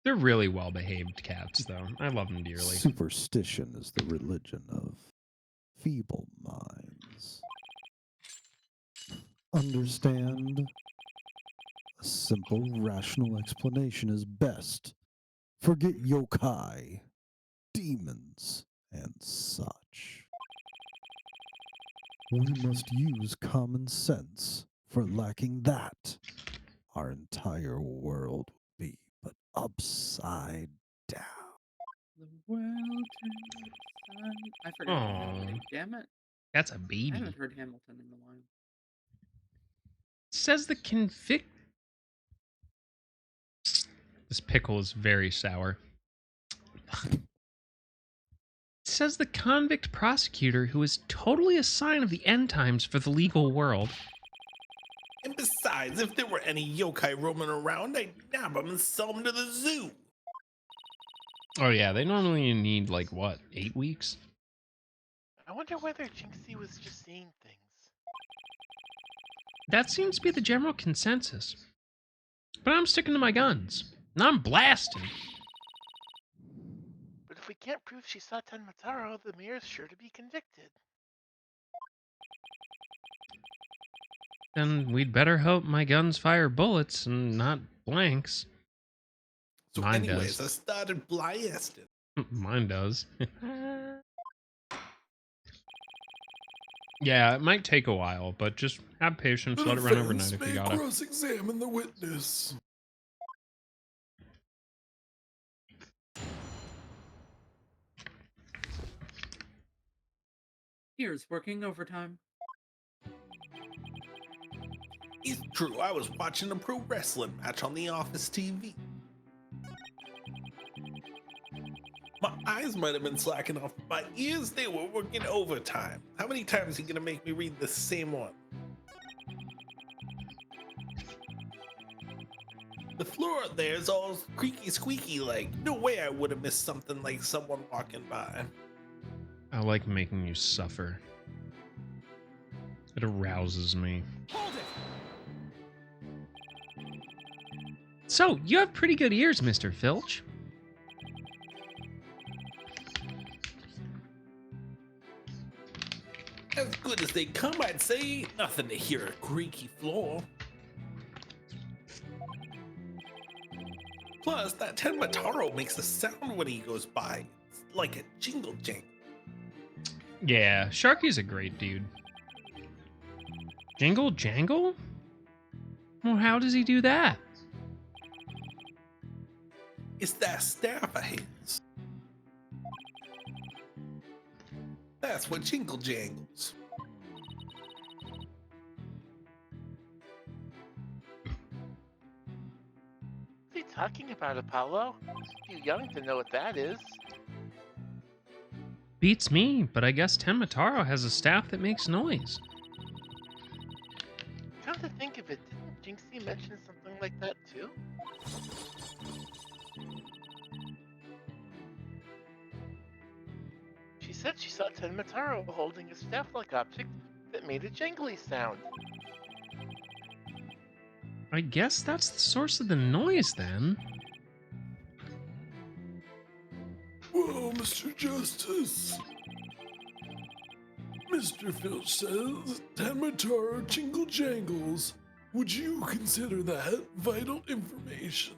They're really well behaved cats, though. I love them dearly. Superstition is the religion of feeble minds. Understand? A simple, rational explanation is best Forget yokai, demons, and such. We must use common sense. For lacking that, our entire world would be but upside down. The world turns upside. I forgot the Aw. melody. Damn it! That's a I baby. haven't heard Hamilton in a while. Says the convict. This pickle is very sour. Says the convict prosecutor who is totally a sign of the end times for the legal world. And besides, if there were any yokai roaming around, I'd nab them and sell them to the zoo. Oh yeah, they normally need like what, 8 weeks? I wonder whether Jinxie was just seeing things. That seems to be the general consensus. But I'm sticking to my guns. And I'm blasting. But if we can't prove she saw Tenmataro, the mayor's sure to be convicted. Then we'd better hope my guns fire bullets and not blanks. So Mine anyways, does. I started blasting. Mine does. Yeah, it might take a while, but just have patience. The Let it run defense overnight if you may gotta. cross-examine the witness. Here's working overtime. It's true, I was watching a pro wrestling match on the office TV. My eyes might have been slacking off, but my ears, they were working overtime. How many times are you gonna make me read the same one? The floor out there is all creaky squeaky like. No way I would have missed something like someone walking by. I like making you suffer. It arouses me. Hold it! So, you have pretty good ears, Mr. Filch. As good as they come, I'd say. Nothing to hear a creaky floor. Plus, that Tenmataro makes a sound when he goes by. It's like a jingle jangle. Yeah, Sharky's a great dude. Jingle jangle? Well, how does he do that? It's that staff of his. That's what jingle jangles. What's he talking about, Apollo? Too young to know what that is. Beats me, but I guess Tenmataro has a staff that makes noise. Come to think of it, didn't Jinxie mention something like that too? She said she saw Tenmataro holding a staff-like object that made a jangly sound. I guess that's the source of the noise then. Well, Mr. Justice. Mr. Filch says Tenmataro jingle jangles. Would you consider that vital information?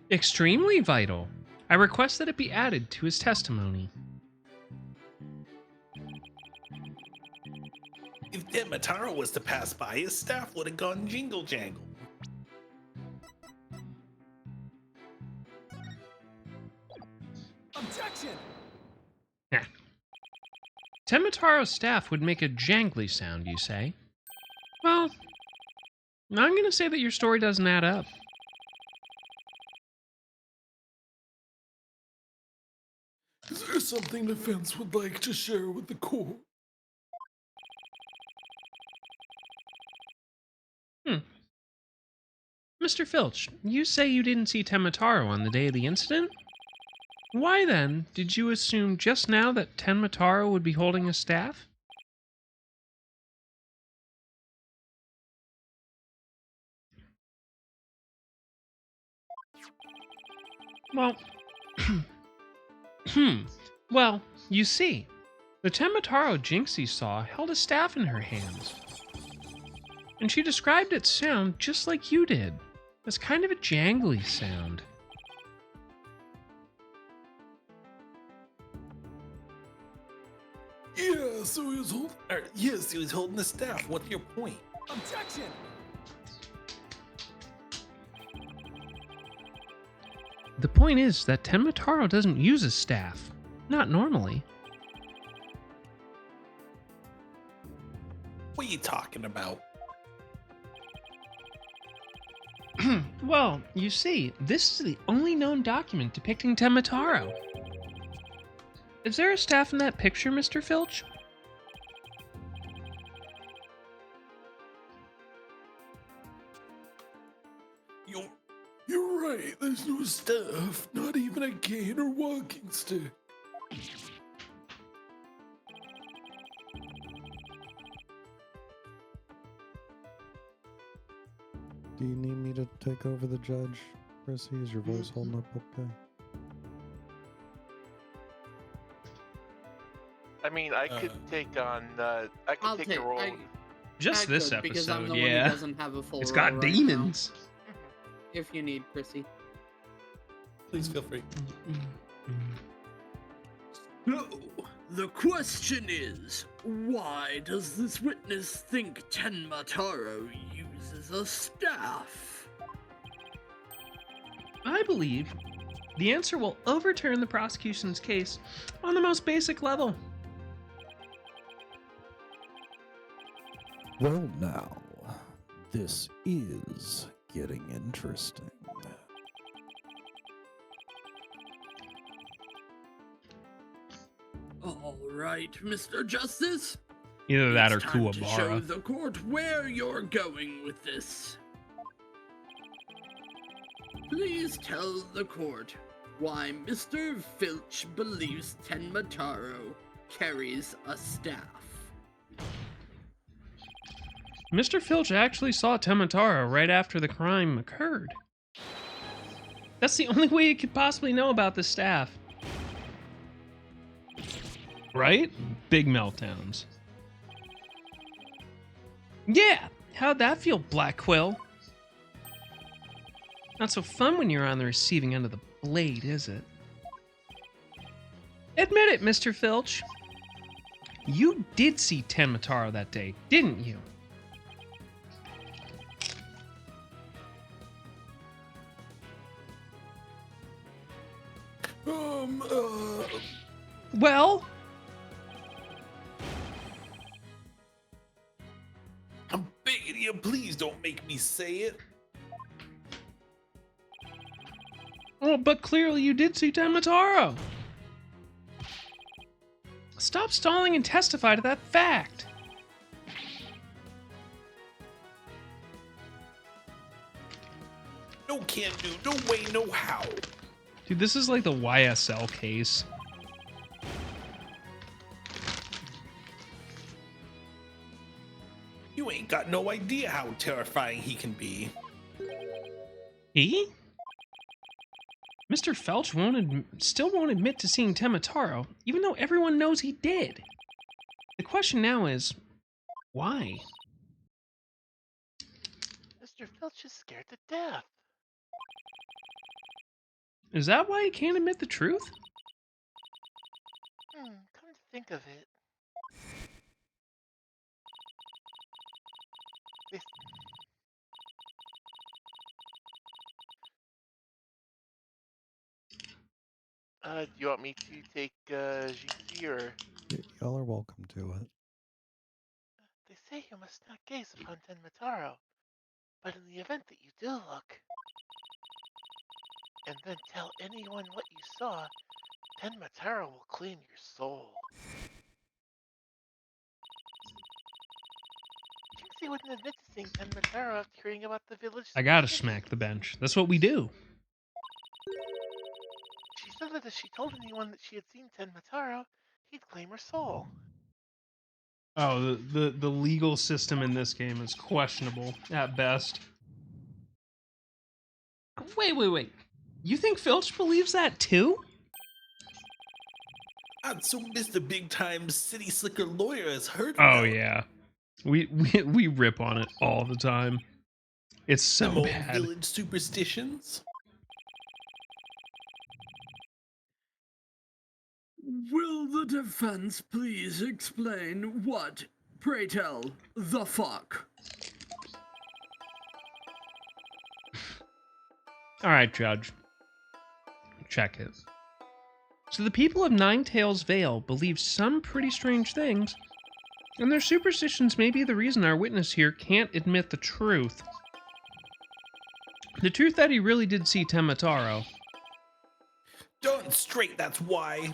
Extremely vital. I request that it be added to his testimony. If Tenmataro was to pass by, his staff would have gone jingle jangle. Objection! Tenmataro's staff would make a jangly sound, you say? Well, I'm gonna say that your story doesn't add up. Is there something defense would like to share with the court? Mr. Filch, you say you didn't see Tenmataro on the day of the incident? Why then did you assume just now that Tenmataro would be holding a staff? Well, well, you see, the Tenmataro Jinxie saw held a staff in her hands. And she described its sound just like you did. It's kind of a jangly sound. Yeah, so he was holding. Yes, he was holding the staff. What's your point? Objection! The point is that Tenmataro doesn't use his staff. Not normally. What are you talking about? Well, you see, this is the only known document depicting Tenmataro. Is there a staff in that picture, Mr. Filch? You're right. There's no staff, not even a cane or walking stick. Do you need me to take over the judge, Chrissy? Is your voice holding up okay? I mean, I could take on. I could I'll take take- the role. Just I this could, because I'm episode, the one yeah. who doesn't have a full It's role got right demons. now, if you need, Chrissy. Please feel free. So, the question is, why does this witness think Tenmataro uses a staff? I believe the answer will overturn the prosecution's case on the most basic level. Well, now, this is getting interesting. All right, Mr. Justice. Either that or It's time to show Kuwabara. the court where you're going with this. Please tell the court why Mr. Filch believes Tenmataro carries a staff. Mr. Filch actually saw Tenmataro right after the crime occurred. That's the only way he could possibly know about the staff. Right? Big meltdowns. Yeah! How'd that feel, Black Quill? Not so fun when you're on the receiving end of the blade, is it? Admit it, Mr. Filch. You did see Tenmataro that day, didn't you? Well, I'm begging you, please don't make me say it. well, but clearly you did see Tenmataro. Stop stalling and testify to that fact. No can do, no way, no how. Dude, this is like the YSL case. You ain't got no idea how terrifying he can be. He? Mr. Felch still won't admit to seeing Tenmataro, even though everyone knows he did. The question now is, why? Mr. Filch is scared to death. Is that why he can't admit the truth? Come to think of it. This- do you want me to take GC or? Y'all are welcome to it. They say you must not gaze upon Tenmataro, but in the event that you do look, and then tell anyone what you saw, Tenmataro will claim your soul. Jinxie wouldn't admit to seeing Tenmataro after hearing about the village. I gotta superstition. smack the bench. That's what we do. She said that if she told anyone that she had seen Tenmataro, he'd claim her soul. Oh, the legal system in this game is questionable at best. Wait. You think Filch believes that too? God, so Mr. Big Time City Slicker Lawyer has heard Oh about. yeah. We rip on it all the time. It's so Some old bad. village superstitions. Will the defense please explain what, pray tell, the fuck? All right, Judge. Check it. So the people of Ninetales Vale believe some pretty strange things, and their superstitions may be the reason our witness here can't admit the truth. The truth that he really did see Temataro. Darn straight, that's why.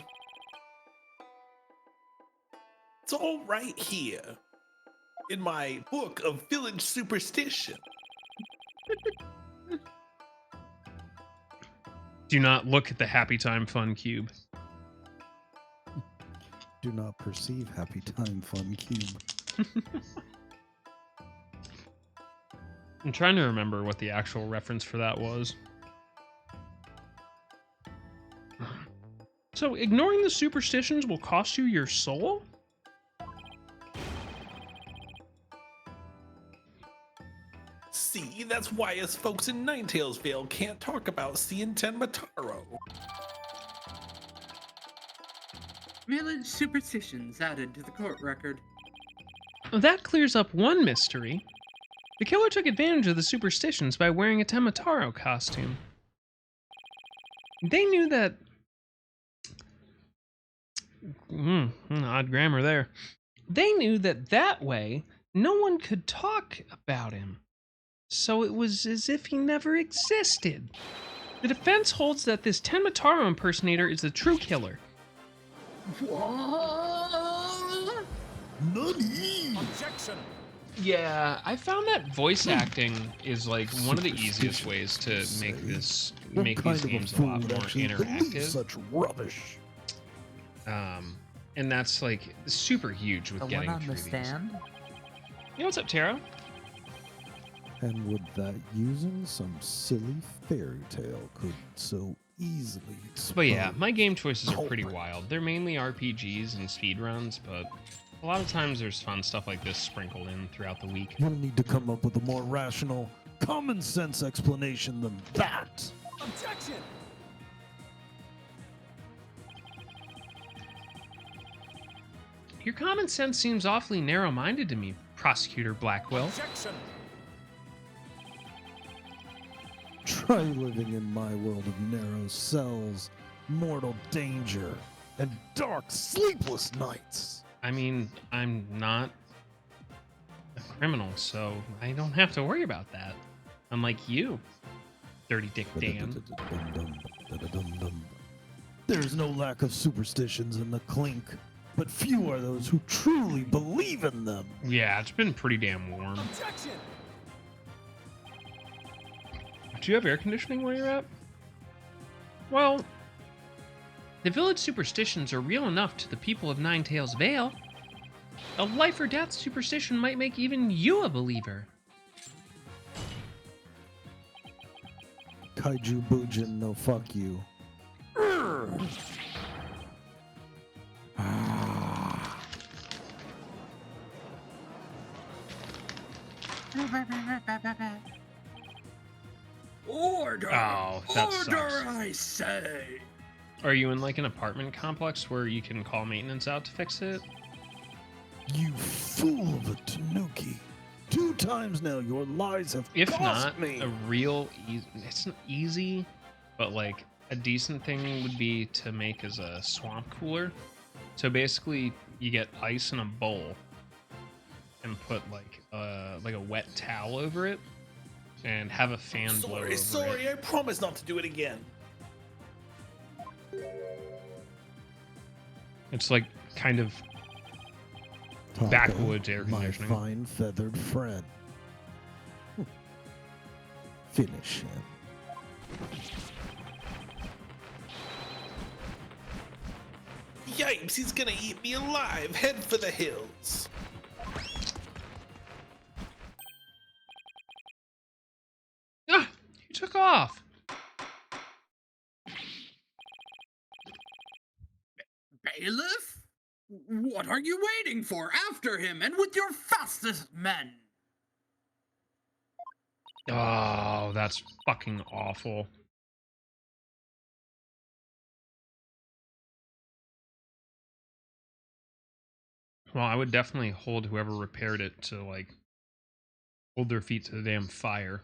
It's all right here in my book of village superstition. Do not look at the Happy Time Fun Cube. Do not perceive Happy Time Fun Cube. I'm trying to remember what the actual reference for that was. So, ignoring the superstitions will cost you your soul? See, that's why us folks in Ninetales Vale can't talk about seeing Tenmataro. Village superstitions added to the court record. That clears up one mystery. The killer took advantage of the superstitions by wearing a Temataro costume. They knew that... odd grammar there. They knew that way, no one could talk about him. So it was as if he never existed. The defense holds that this Tenmataro impersonator is the true killer. What? Nani? Yeah, I found that voice acting is like one of the easiest ways to make these games a lot more interactive. Such rubbish. And that's like super huge with The getting one on through the these. stand? Yo, what's up, Taro? And would that using some silly fairy tale could so easily expose. But yeah, my game choices are pretty wild. They're mainly RPGs and speedruns, but a lot of times there's fun stuff like this sprinkled in throughout the week. You'll need to come up with a more rational, common sense explanation than that. Objection! Your common sense seems awfully narrow-minded to me, Prosecutor Blackwell. Objection! Try living in my world of narrow cells, mortal danger, and dark, sleepless nights. I mean, I'm not a criminal, so I don't have to worry about that. Unlike you, Dirty Dick Dan. There's no lack of superstitions in the clink, but few are those who truly believe in them. Yeah, it's been pretty damn warm. Objection! Do you have air conditioning where you're at? Well, the village superstitions are real enough to the people of Ninetales Vale. A life or death superstition might make even you a believer. Kaiju Bujin, no fuck you. Order! Oh, that Order, sucks. I say! Are you in like an apartment complex where you can call maintenance out to fix it? You fool of a Tanuki. 2 times now your lies have If cost not, me. a real it's not easy, but like a decent thing would be to make as a swamp cooler. So basically, you get ice in a bowl and put like a wet towel over it, and have a fan blow over it. I promise not to do it again. It's like kind of Taka, backwoods air my conditioning. fine feathered friend. Finish him. Yipes, he's gonna eat me alive. Head for the hills. Ah, he took off. Bailiff? What are you waiting for? After him, and with your fastest men! Oh, that's fucking awful. Well, I would definitely hold whoever repaired it to, like, hold their feet to the damn fire.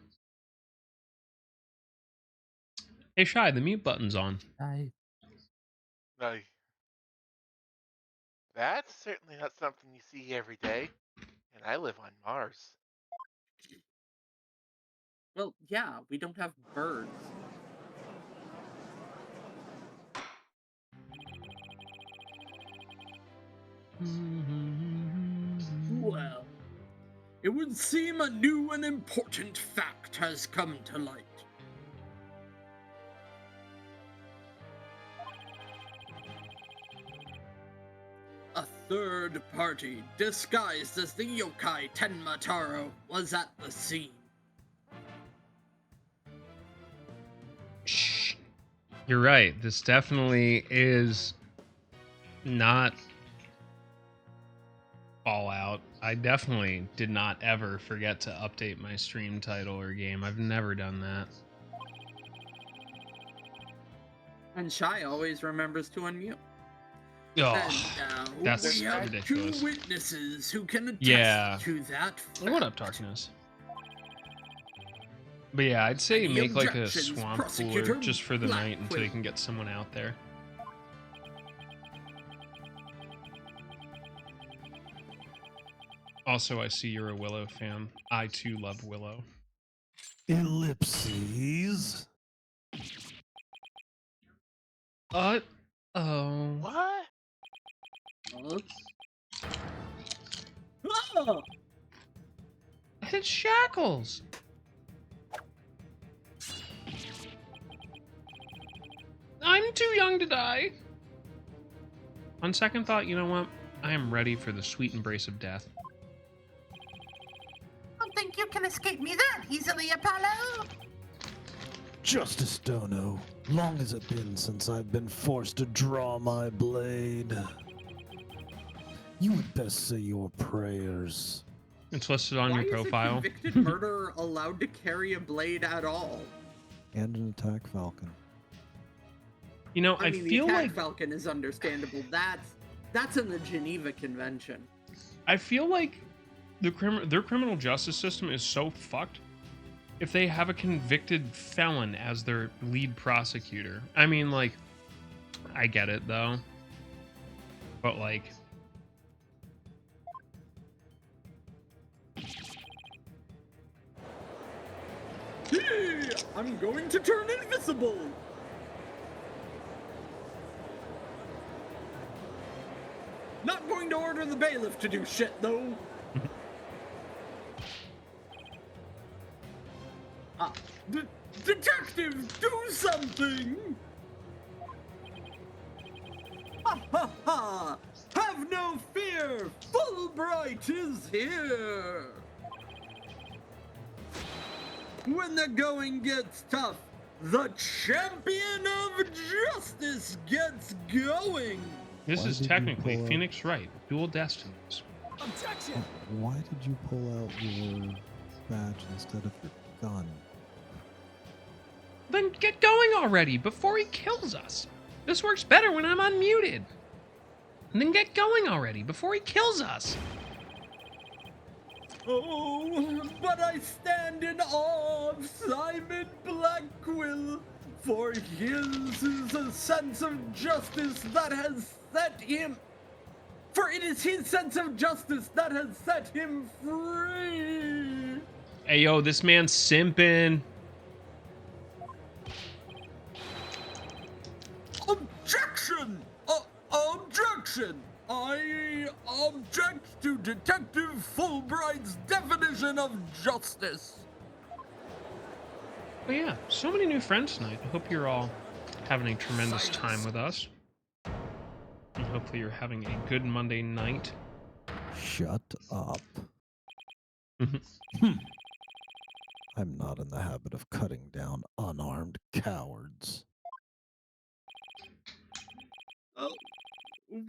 Hey, Shy, the mute button's on. No, that's certainly not something you see every day. And I live on Mars. Well, yeah, we don't have birds. Well, it would seem a new and important fact has come to light. A third party, disguised as the yokai Tenmataro, was at the scene. Shh. You're right. This definitely is not Fallout. I definitely did not ever forget to update my stream title or game. I've never done that. And Shy always remembers to unmute. Oh, And now that's we have ridiculous. 2 witnesses who can attest Yeah. to that fact. What up, Darkness? But yeah, I'd say Any make like a objections, swamp cooler Prosecutor just for the night until you Blackquill? can get someone out there. Also, I see you're a Willow fan. I too love Willow. Ellipses. Oh. What? Oh! It's Shackles. I'm too young to die. On second thought, you know what? I am ready for the sweet embrace of death. Don't think you can escape me that easily, Apollo. Justice Dono, long has it been since I've been forced to draw my blade? You would best say your prayers. It's listed on Why your is a profile. convicted murderer allowed to carry a blade at all? And an attack falcon. You know, I mean, feel the attack like falcon is understandable. That's in the Geneva Convention. I feel like their criminal justice system is so fucked. If they have a convicted felon as their lead prosecutor, I mean, like, I get it though, but like, Hey, I'm going to turn invisible. Not going to order the bailiff to do shit though. Detective, do something! Ha ha ha! Have no fear! Fulbright is here! When the going gets tough, the champion of justice gets going! this Why is did you technically pull out- Phoenix Wright, Dual Destinies. Objection! Why did you pull out your badge instead of your gun? Then get going already before he kills us. This works better when I'm unmuted. And then get going already before he kills us. Oh, but I stand in awe of Simon Blackquill, for his is a sense of justice that has set him. For it is his sense of justice that has set him free. Hey yo, this man's simping. Objection! Objection! I object to Detective Fulbright's definition of justice. But yeah, so many new friends tonight. I hope you're all having a tremendous time with us. And hopefully you're having a good Monday night. Shut up. I'm not in the habit of cutting down unarmed cowards. Oh,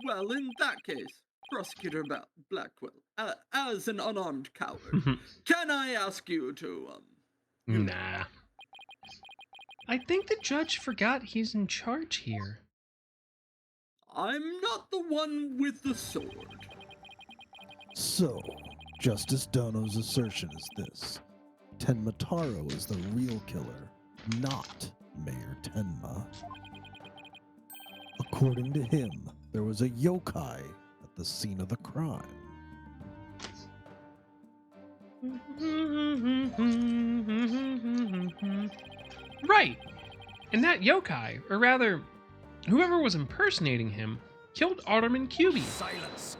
well, in that case, Prosecutor Blackwell, as an unarmed coward, can I ask you to, Nah. I think the judge forgot he's in charge here. I'm not the one with the sword. So, Justice Dono's assertion is this. Tenma Taro is the real killer, not Mayor Tenma. According to him, there was a yokai at the scene of the crime. Right. And that yokai, or rather, whoever was impersonating him, killed Alderman Cubey. Silence.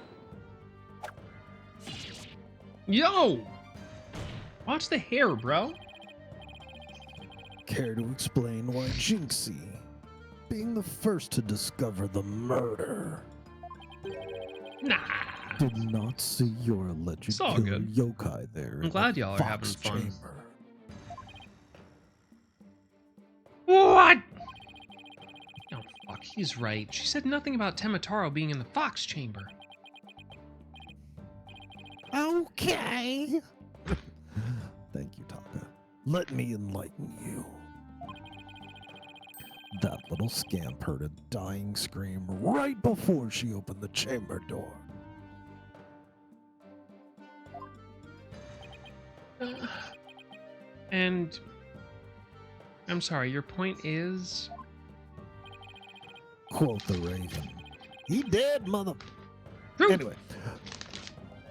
Yo! Watch the hair, bro. Care to explain why Jinxie, being the first to discover the murder, Nah. did not see your alleged It's all killer good. yokai there? I'm in glad the y'all are Fox having fun. Chamber? What? Oh, fuck, he's right. She said nothing about Temataro being in the Fox chamber. Okay. Thank you, Taka. Let me enlighten you. That little scamp heard a dying scream right before she opened the chamber door. And I'm sorry, your point is? Quote the Raven. He dead, mother. Proof. Anyway,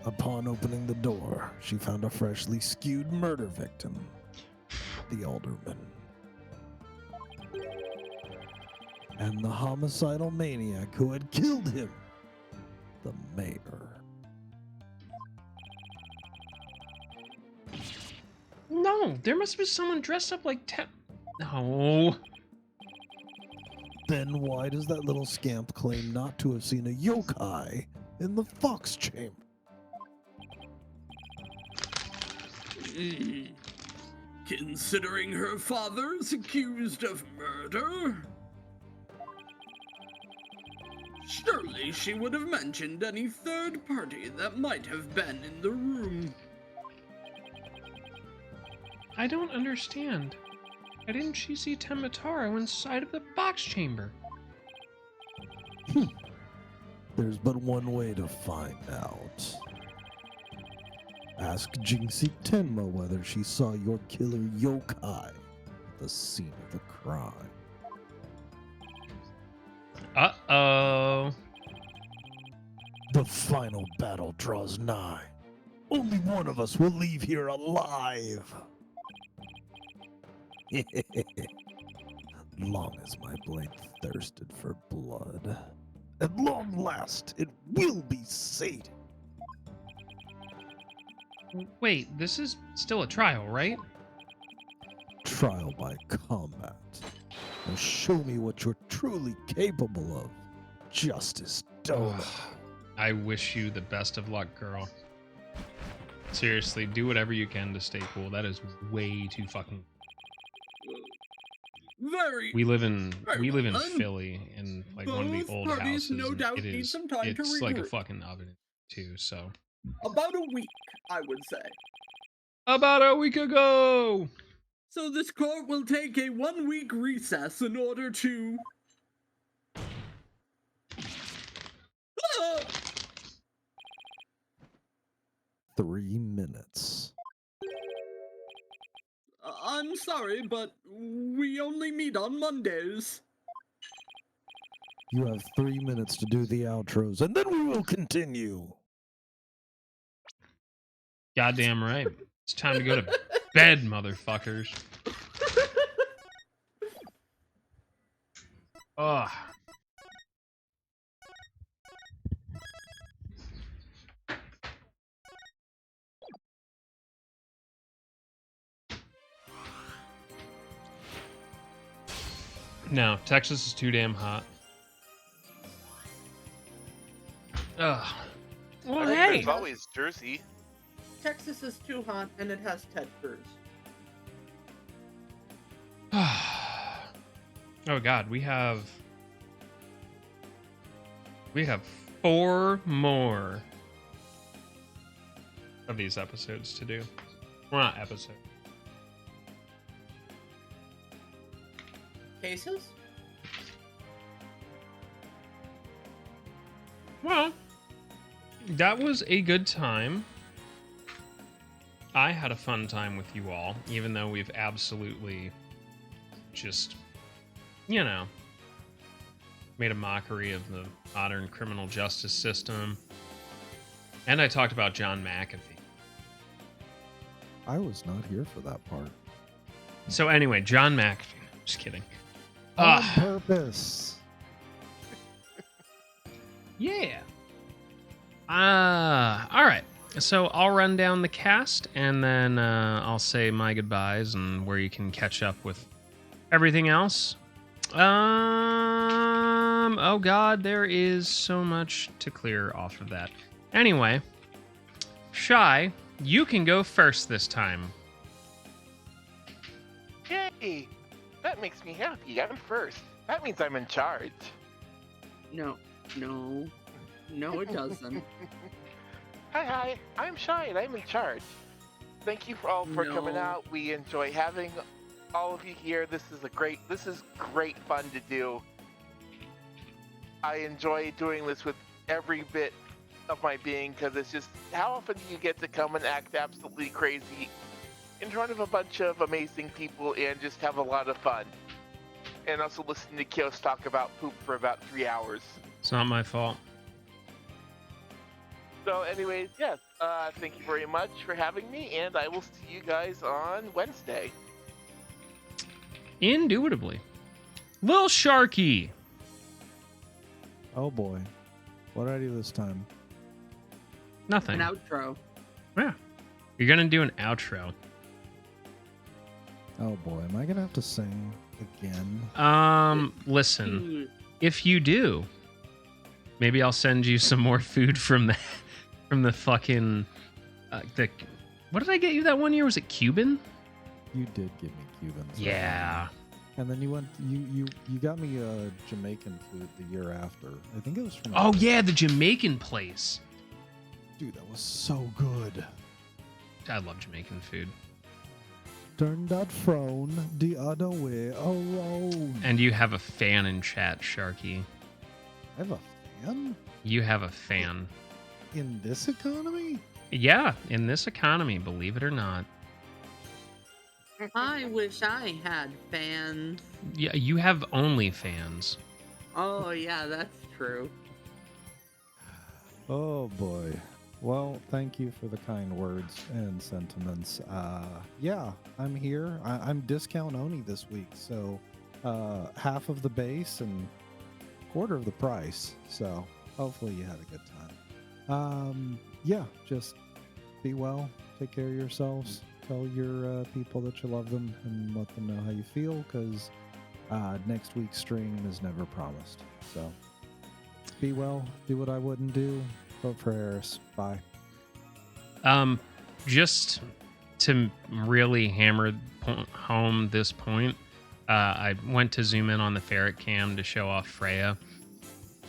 upon opening the door, she found a freshly skewed murder victim, the alderman. And the homicidal maniac who had killed him, the mayor. No, there must be someone dressed up like No. Then why does that little scamp claim not to have seen a yokai in the Fox chamber? Considering her father's accused of murder, surely she would have mentioned any third party that might have been in the room. I don't understand. Why didn't she see Temataro inside of the box chamber? There's but one way to find out. Ask Jinxie Tenma whether she saw your killer yokai at the scene of the crime. Uh-oh. The final battle draws nigh. Only one of us will leave here alive. Long as my blade thirsted for blood, at long last it will be sated. Wait, this is still a trial, right? Trial by combat. Now show me what you're truly capable of, Justice Dono. I wish you the best of luck, girl. Seriously, do whatever you can to stay cool. That is way too fucking... We live in Philly, in like one of the Both old parties houses. no and doubt it need is, some time to it's like a regroup. fucking oven too. So About a week, I would say. about a week ago. So this court will take a 1-week recess in order to... Ah! 3 minutes. I'm sorry, but we only meet on Mondays. You have 3 minutes to do the outros, and then we will continue. Goddamn right. It's time to go to bed, motherfuckers. Ugh. No, Texas is too damn hot. Ugh. Well, I mean, hey. there's always Jersey. Texas is too hot and it has Ted Cruz. Oh God, we have 4 more of these episodes to do. Well, not episodes. Cases? Well, that was a good time. I had a fun time with you all, even though we've absolutely just, you know, made a mockery of the modern criminal justice system. And I talked about John McAfee. I was not here for that part. So anyway, John McAfee. Just kidding. On purpose. Yeah. All right. So I'll run down the cast, and then I'll say my goodbyes and where you can catch up with everything else. Oh God, there is so much to clear off of that. Anyway, Shy, you can go first this time. Yay! That makes me happy. I'm first. That means I'm in charge. No, it doesn't. Hi, I'm Shy and I'm in charge. Thank you all for coming No. out. We enjoy having all of you here. This is great fun to do. I enjoy doing this with every bit of my being because it's just, how often do you get to come and act absolutely crazy in front of a bunch of amazing people and just have a lot of fun? And also listen to Kios talk about poop for about 3 hours. It's not my fault. So anyways, yes, thank you very much for having me, and I will see you guys on Wednesday. Indubitably. Lil Sharky. Oh boy. What did I do this time? Nothing. An outro. Yeah. You're going to do an outro. Oh boy. Am I going to have to sing again? Listen, if you do, maybe I'll send you some more food from the fucking what did I get you that one year? Was it Cuban? You did give me Cubans. Yeah. And then you got me Jamaican food the year after. I think it was from. Oh yeah, the Jamaican place. Dude, that was so good. I love Jamaican food. Turn that frown the other way around. And you have a fan in chat, Sharky. I have a fan? You have a fan. In this economy? Yeah, in this economy, believe it or not. I wish I had fans. Yeah, you have OnlyFans. Oh yeah, that's true. Oh boy. Well, thank you for the kind words and sentiments. Yeah, I'm here. I'm discount only this week, so half of the base and quarter of the price. So hopefully you had a good time. Yeah, just be well, take care of yourselves, tell your people that you love them, and let them know how you feel, because next week's stream is never promised. So be well, do what I wouldn't do. Vote for Harris. Bye. Just to really hammer home this point, I went to zoom in on the ferret cam to show off Freya.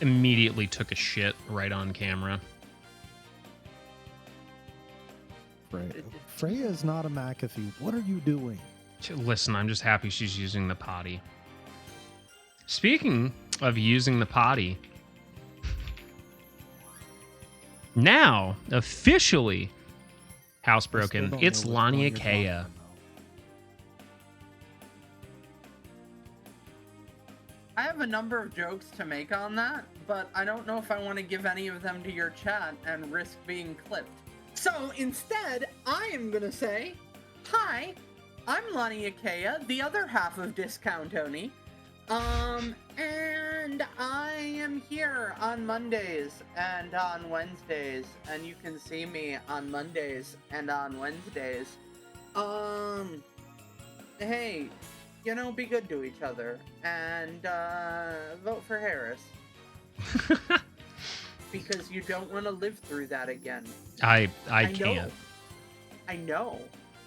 Immediately took a shit right on camera. Freya is not a McAfee. What are you doing? Listen, I'm just happy she's using the potty. Speaking of using the potty, now officially housebroken, it's Lania Kea. I have a number of jokes to make on that, but I don't know if I want to give any of them to your chat and risk being clipped. So instead, I am going to say, hi, I'm Lania Kea, the other half of Discount Tony. And I am here on Mondays and on Wednesdays, and you can see me on Mondays and on Wednesdays. Hey, be good to each other, and vote for Harris. Because you don't want to live through that again. I know. can't. I know.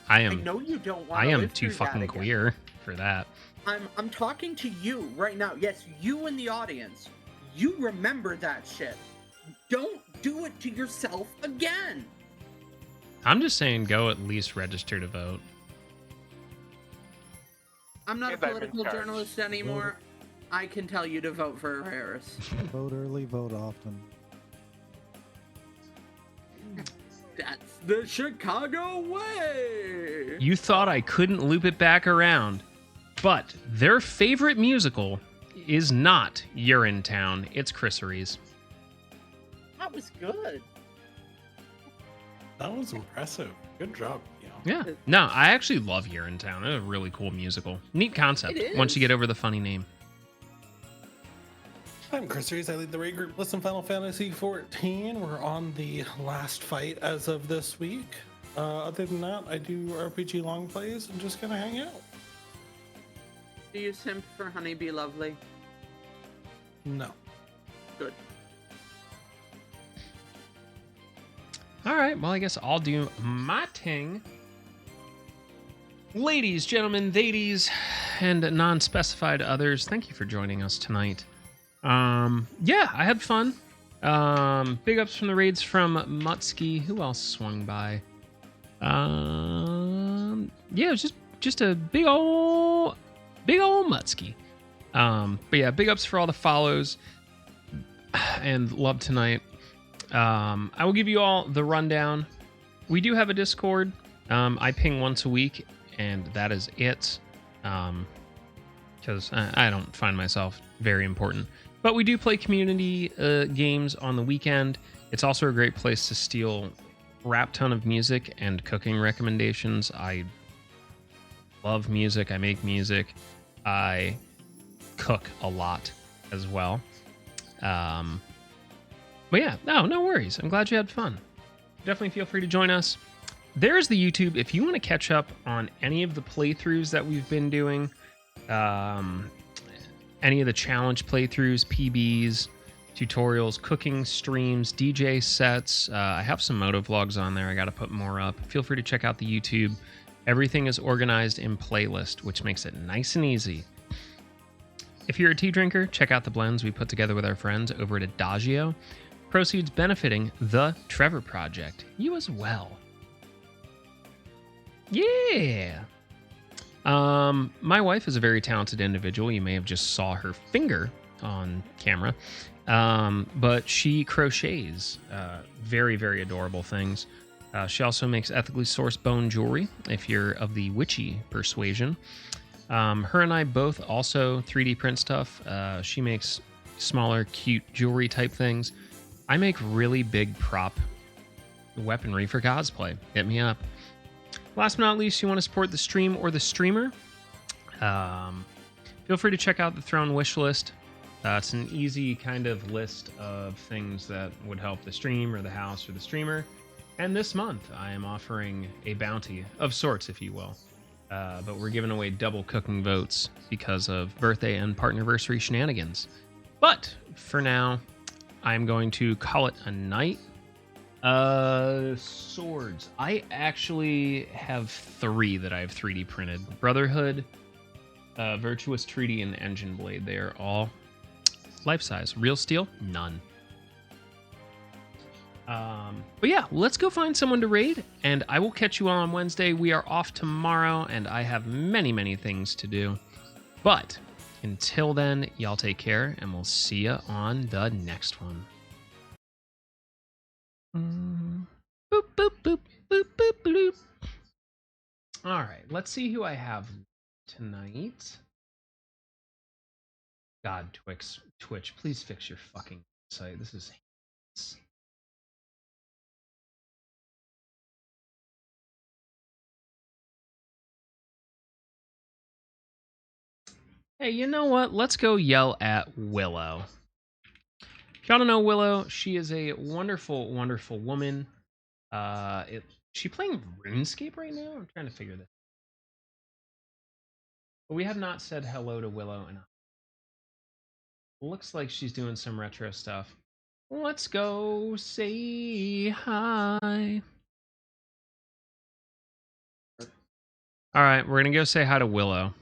I know you don't want I to am live too through that fucking again. queer for that. I'm talking to you right now. Yes, you in the audience. You remember that shit. Don't do it to yourself again. I'm just saying go at least register to vote. I'm not a And I'm in political charge. journalist anymore. I can tell you to vote for Harris. Vote early, vote often. That's the Chicago way. You thought I couldn't loop it back around, but their favorite musical is not Urinetown. It's Chrisseries. That was good. That was impressive. Good job. Yeah. No, I actually love Urinetown. It's a really cool musical. Neat concept It once you is. get over the funny name. I'm Chris Reese. I lead the raid group. Listen, Final Fantasy 14. We're on the last fight as of this week. Other than that, I do RPG long plays and just gonna hang out. Do you simp for Honeybee Lovely? No. Good. All right. Well, I guess I'll do my thing. Ladies, gentlemen, ladies, and non-specified others, thank you for joining us tonight. Yeah, I had fun. Big ups from the raids from Mutsky. Who else swung by? Yeah, it was just a big ol' Mutsky. But yeah, big ups for all the follows and love tonight. I will give you all the rundown. We do have a Discord. I ping once a week, and that is it. Because I don't find myself very important. But we do play community games on the weekend. It's also a great place to steal a rap ton of music and cooking recommendations. I love music. I make music. I cook a lot as well. But yeah, no worries. I'm glad you had fun. Definitely feel free to join us. There's the YouTube if you want to catch up on any of the playthroughs that we've been doing. Any of the challenge playthroughs, PBs, tutorials, cooking streams, DJ sets. I have some moto vlogs on there. I got to put more up. Feel free to check out the YouTube. Everything is organized in playlist, which makes it nice and easy. If you're a tea drinker, check out the blends we put together with our friends over at Adagio. Proceeds benefiting the Trevor Project. You as well. Yeah. My wife is a very talented individual. You may have just saw her finger on camera. But she crochets very, very adorable things. She also makes ethically sourced bone jewelry, if you're of the witchy persuasion. Her and I both also 3D print stuff. She makes smaller, cute jewelry type things. I make really big prop weaponry for cosplay. Hit me up. Last but not least, you want to support the stream or the streamer, feel free to check out the Throne wish list. It's an easy kind of list of things that would help the stream or the house or the streamer. And this month, I am offering a bounty of sorts, if you will. But we're giving away double cooking votes because of birthday and partnerversary shenanigans. But for now, I'm going to call it a night. Swords. I actually have 3 that I've 3D printed. Brotherhood, Virtuous Treaty, and Engine Blade. They are all life-size. Real steel? None. But yeah, let's go find someone to raid, and I will catch you all on Wednesday. We are off tomorrow, and I have many, many things to do. But until then, y'all take care, and we'll see you on the next one. Boop, boop, boop, boop, boop, boop. All right, let's see who I have tonight. God, Twitch, please fix your fucking site. This is heinous. Hey, you know what? Let's go yell at Willow. If y'all don't know Willow, she is a wonderful, wonderful woman. She playing RuneScape right now? I'm trying to figure this. But we have not said hello to Willow in looks like she's doing some retro stuff. Let's go say hi. All right, we're gonna go say hi to Willow.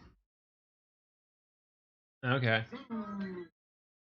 Okay.